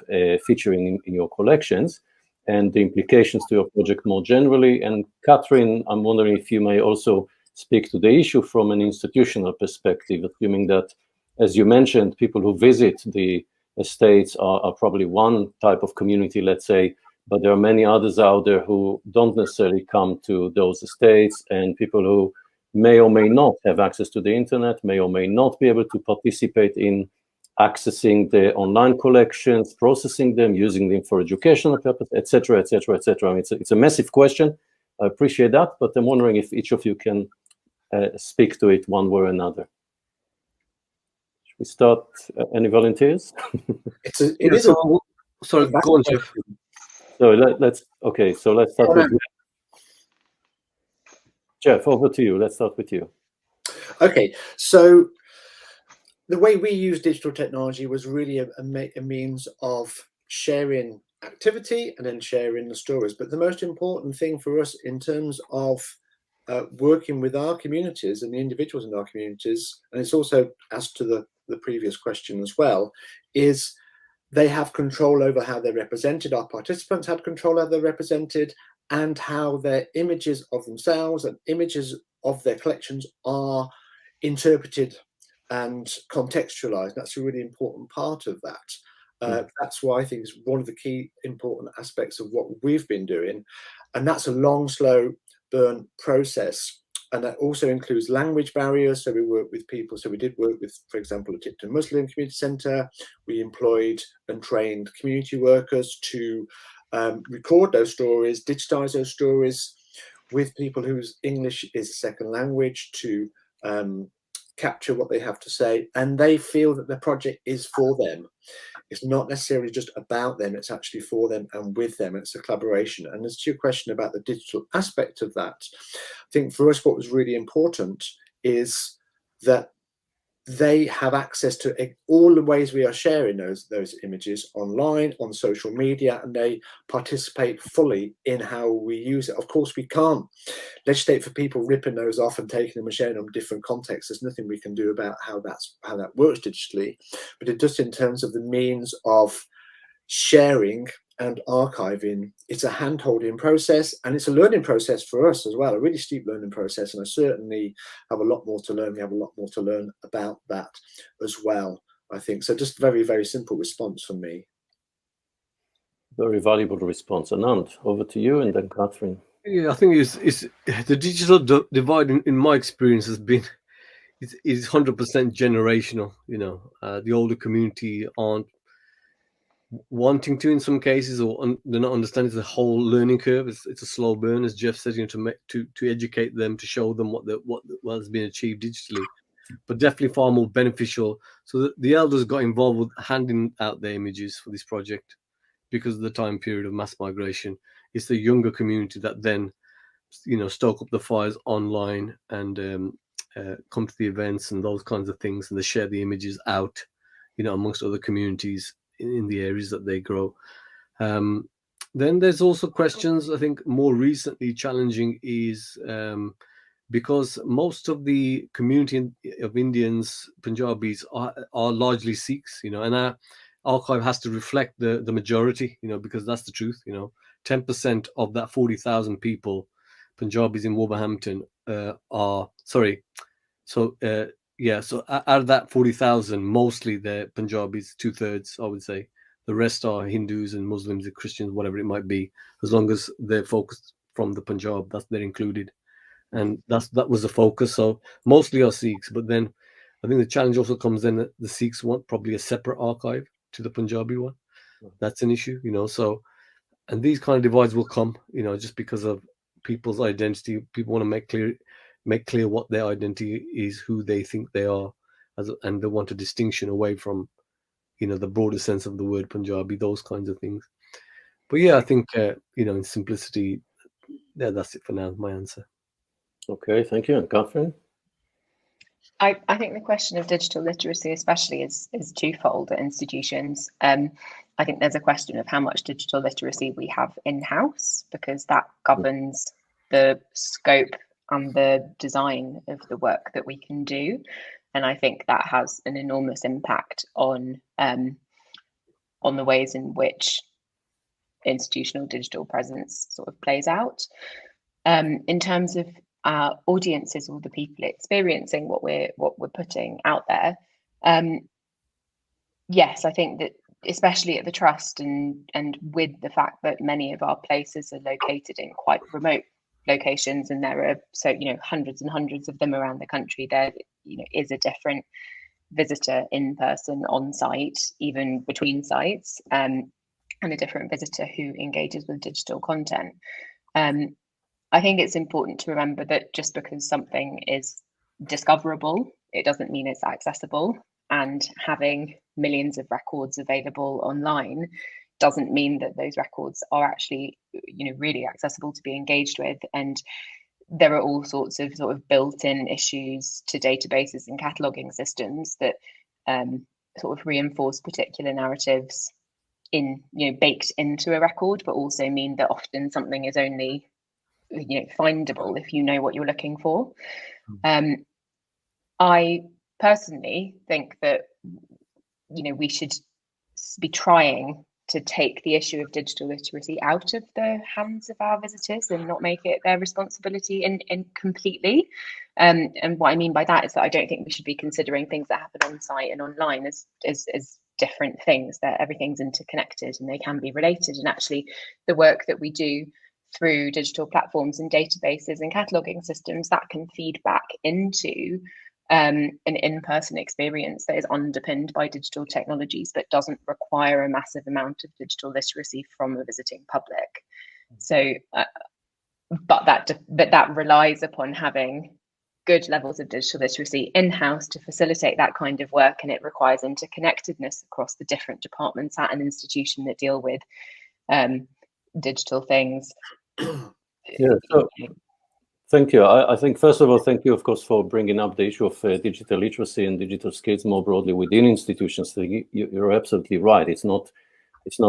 featuring in your collections, and the implications to your project more generally. And Katrin, I'm wondering if you may also speak to the issue from an institutional perspective, assuming that, as you mentioned, people who visit the estates are probably one type of community, let's say, but there are many others out there who don't necessarily come to those estates, and people who may or may not have access to the internet, may or may not be able to participate in accessing the online collections, processing them, using them for educational purposes, etc., etc., etc. I mean, it's a massive question. I appreciate that, but I'm wondering if each of you can speak to it one way or another. Should we start? Any volunteers? Sorry, go on, Geoff. So let's start with Geoff. Over to you. Let's start with you. Okay, so the way we use digital technology was really a means of sharing activity and then sharing the stories. But the most important thing for us in terms of working with our communities and the individuals in our communities, and it's also as to the previous question as well, is they have control over how they're represented. Our participants had control over how they're represented, and how their images of themselves and images of their collections are interpreted and contextualized. That's a really important part of that. That's why I think it's one of the key important aspects of what we've been doing. And that's a long, slow burn process. And that also includes language barriers. So we work with people. So we did work with, for example, a Tipton Muslim Community Centre. We employed and trained community workers to record those stories, digitize those stories with people whose English is a second language, to capture what they have to say, and they feel that the project is for them. It's not necessarily just about them, it's actually for them and with them. It's a collaboration. And as to your question about the digital aspect of that, I think for us what was really important is that they have access to all the ways we are sharing those images online, on social media, and they participate fully in how we use it. Of course, we can't legislate for people ripping those off and taking them and sharing them in different contexts. There's nothing we can do about how that works digitally, but it does in terms of the means of sharing and archiving. It's a hand-holding process, and it's a learning process for us as well, a really steep learning process, and I certainly have a lot more to learn. We have a lot more to learn about that as well, I think. So just very, very simple response from me. Very valuable response. Anand, over to you, and then Katrin. Yeah, I think it's the digital divide in my experience has been is 100% generational. You know, the older community aren't wanting to in some cases, or they're not understanding the whole learning curve. It's a slow burn, as Geoff said, you know, to educate them, to show them what has been achieved digitally, but definitely far more beneficial. So the elders got involved with handing out their images for this project because of the time period of mass migration. It's the younger community that then, you know, stoke up the fires online and come to the events and those kinds of things, and they share the images out, you know, amongst other communities in the areas that they grow. Then there's also questions, I think more recently challenging is because most of the community of Indians, Punjabis are largely Sikhs, you know, and our archive has to reflect the majority, you know, because that's the truth, you know. 10% of that 40,000 people, Punjabis in Wolverhampton, are, sorry, so yeah, so out of that 40,000, mostly they're Punjabis, 2/3, I would say. The rest are Hindus and Muslims and Christians, whatever it might be. As long as they're focused from the Punjab, they're included. And that was the focus. So mostly are Sikhs, but then I think the challenge also comes in that the Sikhs want probably a separate archive to the Punjabi one. That's an issue, you know. So, and these kind of divides will come, you know, just because of people's identity. People want to make clear what their identity is, who they think they are, and they want a distinction away from, you know, the broader sense of the word Punjabi, those kinds of things. But yeah, I think, you know, in simplicity, yeah, that's it for now, my answer. Okay, thank you. And Katrin? I think the question of digital literacy especially is twofold at institutions. I think there's a question of how much digital literacy we have in-house, because that governs the scope and the design of the work that we can do. And I think that has an enormous impact on the ways in which institutional digital presence sort of plays out. In terms of our audiences or the people experiencing what we're putting out there, yes, I think that especially at the Trust and with the fact that many of our places are located in quite remote locations, and there are, so, you know, hundreds and hundreds of them around the country, there, you know, is a different visitor in person, on site, even between sites, and a different visitor who engages with digital content. I think it's important to remember that just because something is discoverable, it doesn't mean it's accessible. And having millions of records available online doesn't mean that those records are actually, you know, really accessible to be engaged with. And there are all sorts of sort of built-in issues to databases and cataloging systems that sort of reinforce particular narratives in, you know, baked into a record, but also mean that often something is only, you know, findable if you know what you're looking for. I personally think that, you know, we should be trying to take the issue of digital literacy out of the hands of our visitors and not make it their responsibility in completely. And what I mean by that is that I don't think we should be considering things that happen on site and online as different things. That everything's interconnected and they can be related. And actually, the work that we do through digital platforms and databases and cataloging systems, that can feed back into an in-person experience that is underpinned by digital technologies, but doesn't require a massive amount of digital literacy from a visiting public. So, but that relies upon having good levels of digital literacy in-house to facilitate that kind of work, and it requires interconnectedness across the different departments at an institution that deal with digital things. Yeah, so thank you. I think, first of all, thank you, of course, for bringing up the issue of digital literacy and digital skills more broadly within institutions. So you're absolutely right. It's not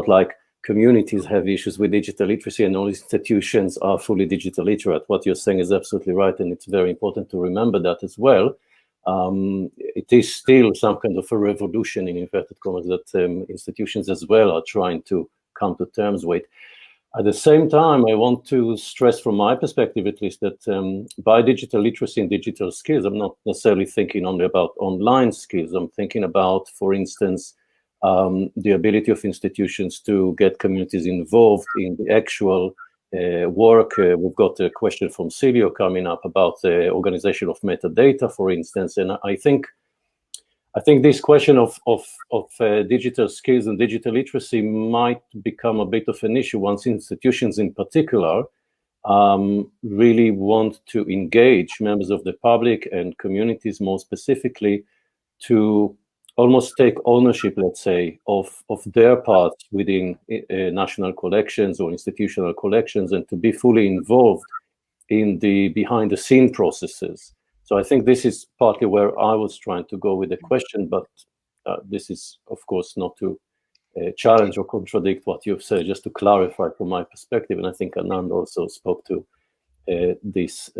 like communities have issues with digital literacy and all institutions are fully digital literate. What you're saying is absolutely right, and it's very important to remember that as well. It is still some kind of a revolution, in inverted commas, that institutions as well are trying to come to terms with. At the same time, I want to stress from my perspective, at least, that by digital literacy and digital skills, I'm not necessarily thinking only about online skills. I'm thinking about, for instance, the ability of institutions to get communities involved in the actual work. We've got a question from Celio coming up about the organization of metadata, for instance, and I think this question of digital skills and digital literacy might become a bit of an issue once institutions in particular really want to engage members of the public and communities more specifically to almost take ownership, let's say, of their parts within national collections or institutional collections, and to be fully involved in the behind-the-scene processes. So I think this is partly where I was trying to go with the question, but this is, of course, not to challenge or contradict what you've said, just to clarify from my perspective. And I think Anand also spoke to this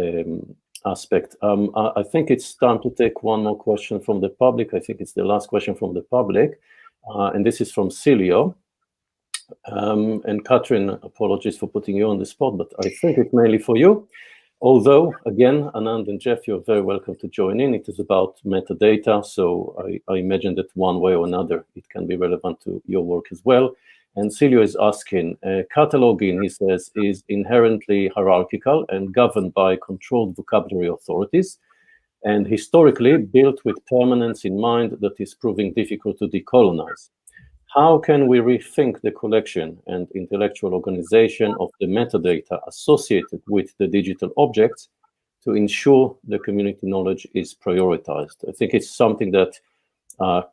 aspect. I think it's time to take one more question from the public. I think it's the last question from the public, and this is from Celio. And Katrin, apologies for putting you on the spot, but I think it's mainly for you. Although, again, Anand and Geoff, you're very welcome to join in. It is about metadata, so I imagine that one way or another it can be relevant to your work as well. And Celio is asking, cataloging, he says, is inherently hierarchical and governed by controlled vocabulary authorities, and historically built with permanence in mind that is proving difficult to decolonize. How can we rethink the collection and intellectual organization of the metadata associated with the digital objects to ensure the community knowledge is prioritized? I think it's something that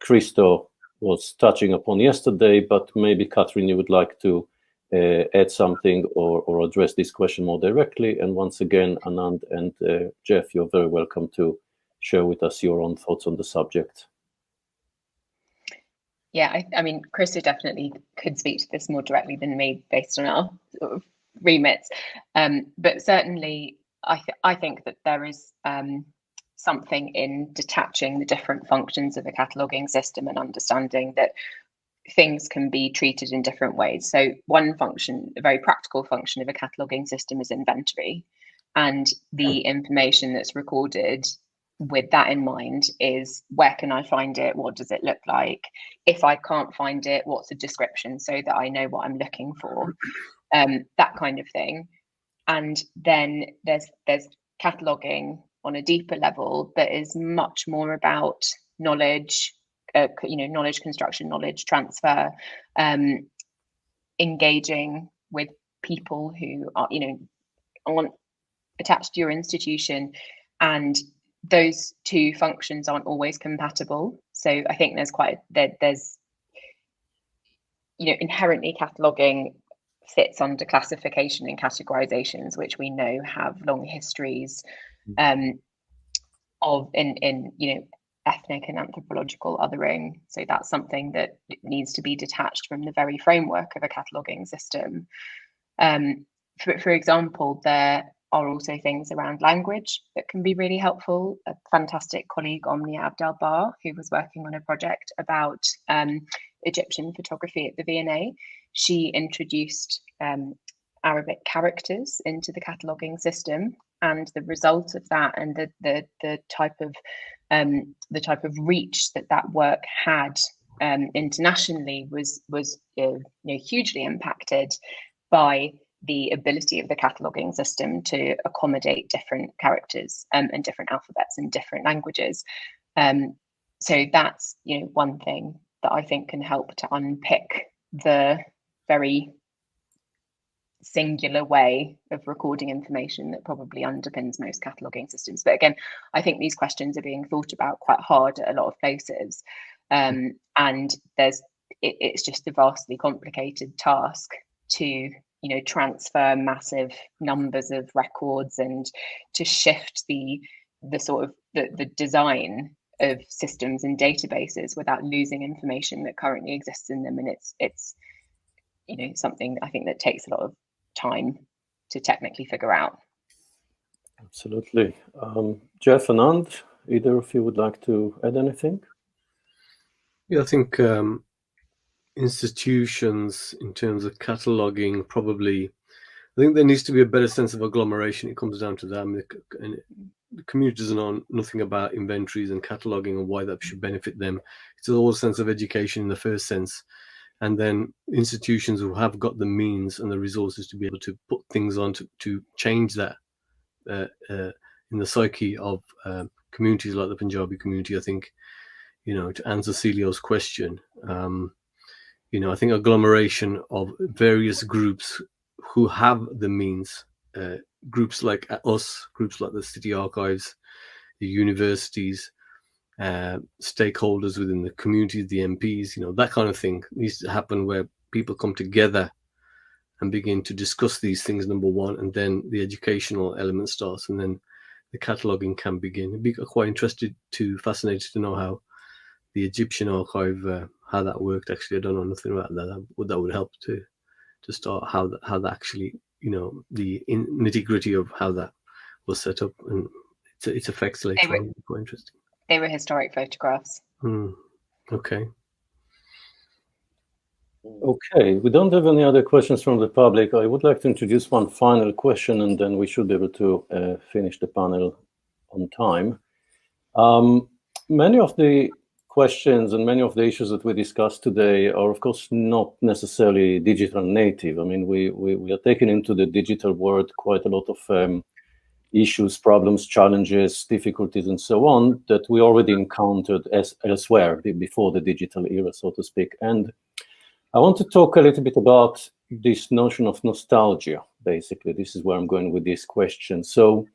Christo was touching upon yesterday, but maybe, Katrin, you would like to add something or address this question more directly. And once again, Anand and Geoff, you're very welcome to share with us your own thoughts on the subject. Yeah, I mean, Krista definitely could speak to this more directly than me based on our sort of remits. But certainly, I think that there is something in detaching the different functions of a cataloguing system and understanding that things can be treated in different ways. So one function, a very practical function of a cataloguing system, is inventory. And the information that's recorded with that in mind is, where can I find it? What does it look like? If I can't find it, what's the description so that I know what I'm looking for? That kind of thing. And then there's cataloguing on a deeper level that is much more about knowledge, knowledge construction, knowledge transfer, engaging with people who are, attached to your institution, and those two functions aren't always compatible. So I think there's inherently cataloguing fits under classification and categorizations, which we know have long histories of ethnic and anthropological othering. So that's something that needs to be detached from the very framework of a cataloguing system. For example, there are also things around language that can be really helpful. A fantastic colleague, Omnia Abdelbar, who was working on a project about Egyptian photography at the V&A, she introduced Arabic characters into the cataloguing system, and the result of that, and the type of reach that work had internationally was hugely impacted by the ability of the cataloguing system to accommodate different characters and different alphabets and different languages. So that's one thing that I think can help to unpick the very singular way of recording information that probably underpins most cataloguing systems. But again, I think these questions are being thought about quite hard at a lot of places, and it's just a vastly complicated task to transfer massive numbers of records and to shift the design of systems and databases without losing information that currently exists in them. And it's something I think that takes a lot of time to technically figure out. Absolutely. Geoff, Anand, either of you would like to add anything? Yeah, I think institutions in terms of cataloging, probably, I think there needs to be a better sense of agglomeration. It comes down to that. I mean, the community doesn't know nothing about inventories and cataloging and why that should benefit them. It's all a sense of education in the first sense. And then institutions who have got the means and the resources to be able to put things on to change that in the psyche of communities like the Punjabi community, I think, to answer Celio's question, I think agglomeration of various groups who have the means, groups like us, groups like the City Archives, the universities, stakeholders within the communities, the MPs, that kind of thing needs to happen, where people come together and begin to discuss these things, number one, and then the educational element starts, and then the cataloguing can begin. I'd be quite fascinated to know how the Egyptian archive, how that worked. Actually, I don't know nothing about that. That would help to start how that actually, the nitty-gritty of how that was set up and its effects later on. Quite interesting. They were historic photographs. Okay. Okay, we don't have any other questions from the public. I would like to introduce one final question, and then we should be able to finish the panel on time. Many of the questions and many of the issues that we discussed today are, of course, not necessarily digital native. I mean, we are taking into the digital world quite a lot of issues, problems, challenges, difficulties, and so on that we already encountered elsewhere before the digital era, so to speak. And I want to talk a little bit about this notion of nostalgia, basically. This is where I'm going with this question. So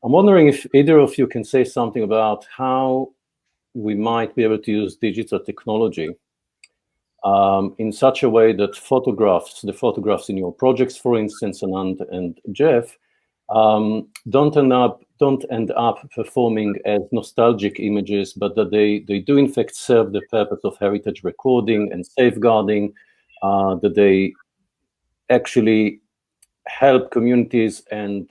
I'm wondering if either of you can say something about how we might be able to use digital technology in such a way that the photographs in your projects, for instance, and Geoff, don't end up performing as nostalgic images, but that they do in fact serve the purpose of heritage recording and safeguarding, that they actually help communities and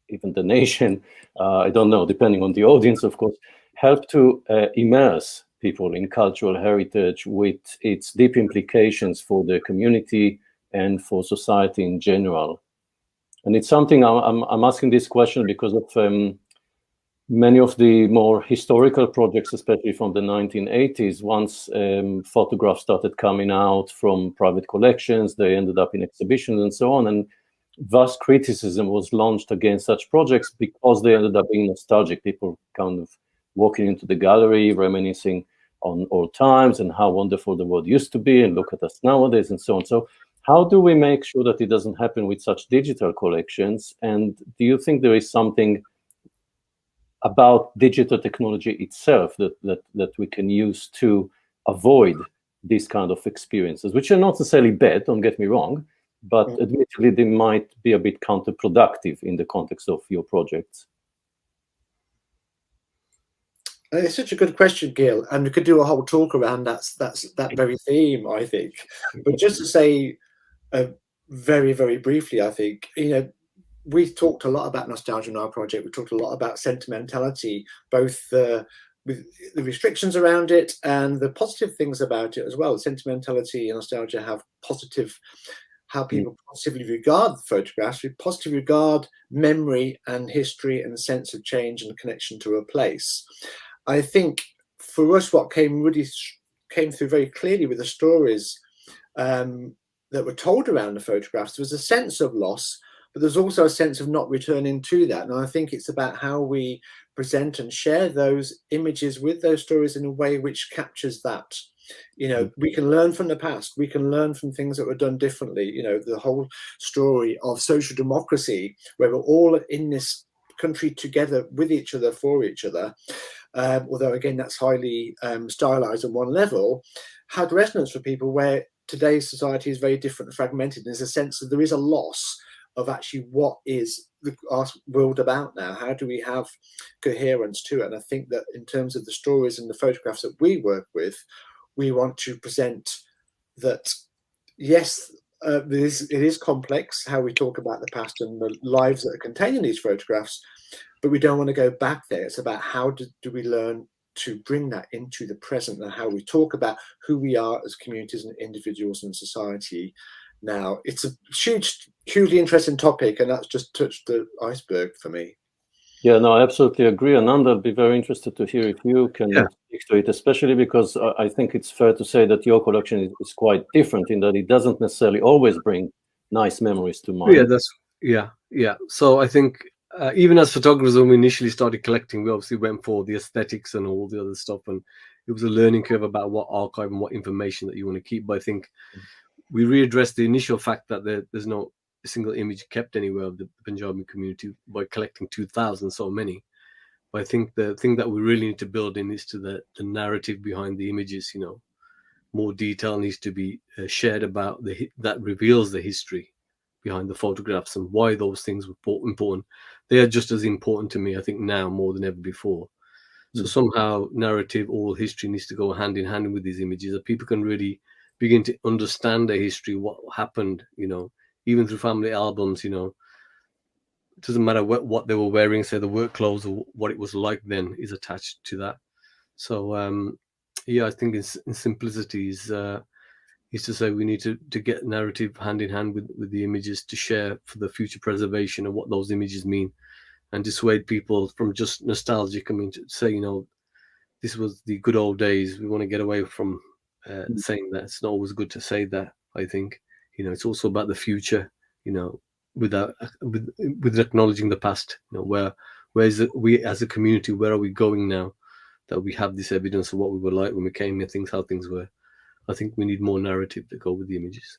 even the nation, I don't know, depending on the audience, of course, help to immerse people in cultural heritage with its deep implications for the community and for society in general. And it's something I'm asking this question because of many of the more historical projects, especially from the 1980s. Once photographs started coming out from private collections, they ended up in exhibitions and so on. And vast criticism was launched against such projects because they ended up being nostalgic. People kind of walking into the gallery, reminiscing on old times and how wonderful the world used to be, and look at us nowadays, and so on. So how do we make sure that it doesn't happen with such digital collections? And do you think there is something about digital technology itself that we can use to avoid these kind of experiences, which are not necessarily bad, don't get me wrong, but admittedly they might be a bit counterproductive in the context of your projects? It's such a good question, Gil, and we could do a whole talk around that very theme, I think. But just to say very, very briefly, I think, we talked a lot about nostalgia in our project. We talked a lot about sentimentality, both with the restrictions around it and the positive things about it as well. Sentimentality and nostalgia have positive, how people positively regard the photographs, we positively regard memory and history and sense of change and connection to a place. I think for us, what came through very clearly with the stories that were told around the photographs, there was a sense of loss, but there's also a sense of not returning to that. And I think it's about how we present and share those images with those stories in a way which captures that. We can learn from the past. We can learn from things that were done differently. The whole story of social democracy, where we're all in this country together with each other, for each other, although again, that's highly stylized on one level, had resonance for people where today's society is very different and fragmented. There's a sense that there is a loss of actually what is our world about now. How do we have coherence to it? And I think that in terms of the stories and the photographs that we work with, we want to present that, yes, it is complex how we talk about the past and the lives that are contained in these photographs, but we don't want to go back there. It's about how do we learn to bring that into the present and how we talk about who we are as communities and individuals and society now. It's a hugely interesting topic, and that's just touched the iceberg for me. Yeah, no, I absolutely agree. Anand, I'll be very interested to hear if you can speak to it, especially because I think it's fair to say that your collection is quite different in that it doesn't necessarily always bring nice memories to mind. Yeah, So I think even as photographers, when we initially started collecting, we obviously went for the aesthetics and all the other stuff, and it was a learning curve about what archive and what information that you want to keep. But I think we readdressed the initial fact that there's no single image kept anywhere of the Punjabi community by collecting 2,000, so many. But I think the thing that we really need to build in is to the narrative behind the images. You know, more detail needs to be shared about that reveals the history behind the photographs and why those things were important. They are just as important to me, I think, now more than ever before. So somehow narrative, oral history needs to go hand in hand with these images, that people can really begin to understand their history, what happened, you know, even through family albums. You know, it doesn't matter what they were wearing, say the work clothes or what it was like then is attached to that. So I think in simplicity is to say we need to get narrative hand in hand with the images to share for the future preservation of what those images mean, and dissuade people from just nostalgic. I mean, to say, you know, this was the good old days. We want to get away from saying that. It's not always good to say that. I think, you know, it's also about the future. You know, with acknowledging the past. You know, where is it, we as a community, where are we going now that we have this evidence of what we were like when we came here, how things were. I think we need more narrative to go with the images.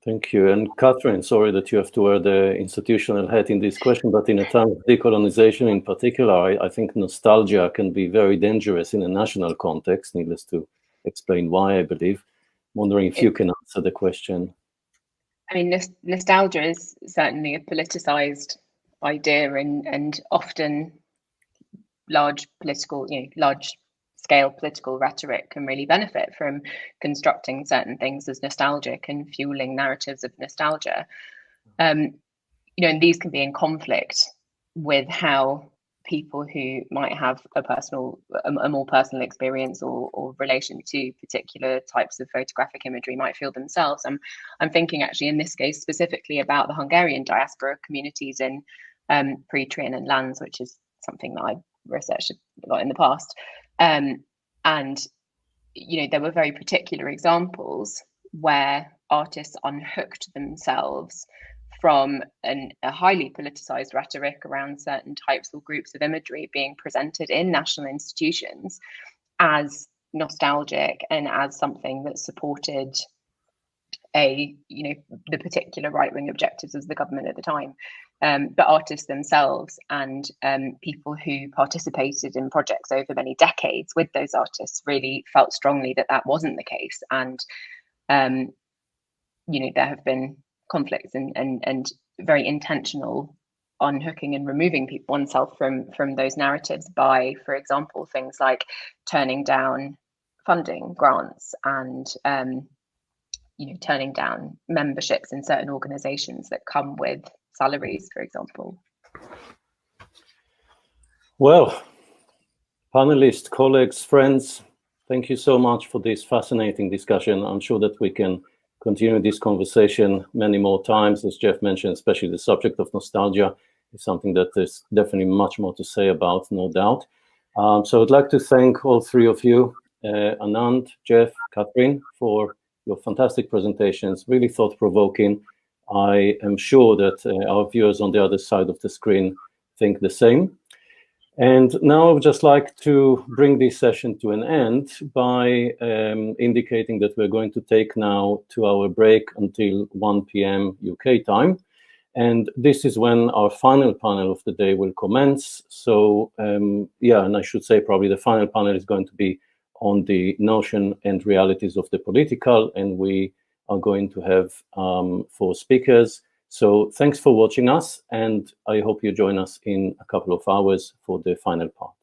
Thank you. And Katrin, sorry that you have to wear the institutional hat in this question, but in a time of decolonization in particular, I think nostalgia can be very dangerous in a national context, needless to explain why, I believe. I'm wondering if you can answer the question. I mean, nostalgia is certainly a politicized idea, and often large scale political rhetoric can really benefit from constructing certain things as nostalgic and fueling narratives of nostalgia. And these can be in conflict with how people who might have a more personal experience or relation to particular types of photographic imagery might feel themselves. I'm thinking actually in this case specifically about the Hungarian diaspora communities in pre-Trianon lands, which is something that I've researched a lot in the past. And there were very particular examples where artists unhooked themselves from a highly politicized rhetoric around certain types or groups of imagery being presented in national institutions as nostalgic and as something that supported the particular right-wing objectives of the government at the time. But artists themselves and people who participated in projects over many decades with those artists really felt strongly that that wasn't the case. And, there have been conflicts and very intentional unhooking and removing oneself from those narratives by, for example, things like turning down funding grants and turning down memberships in certain organizations that come with salaries, for example. Well, panelists, colleagues, friends, thank you so much for this fascinating discussion. I'm sure that we can continue this conversation many more times. As Geoff mentioned, especially the subject of nostalgia is something that there's definitely much more to say about, no doubt. So I'd like to thank all three of you, Anand, Geoff, Katrin, for your fantastic presentations, really thought-provoking. I am sure that our viewers on the other side of the screen think the same. And now I would just like to bring this session to an end by indicating that we're going to take now 2-hour break until 1 p.m. UK time. And this is when our final panel of the day will commence. So, and I should say probably the final panel is going to be on the notion and realities of the political, and we are going to have 4 speakers. So thanks for watching us, and I hope you join us in a couple of hours for the final part.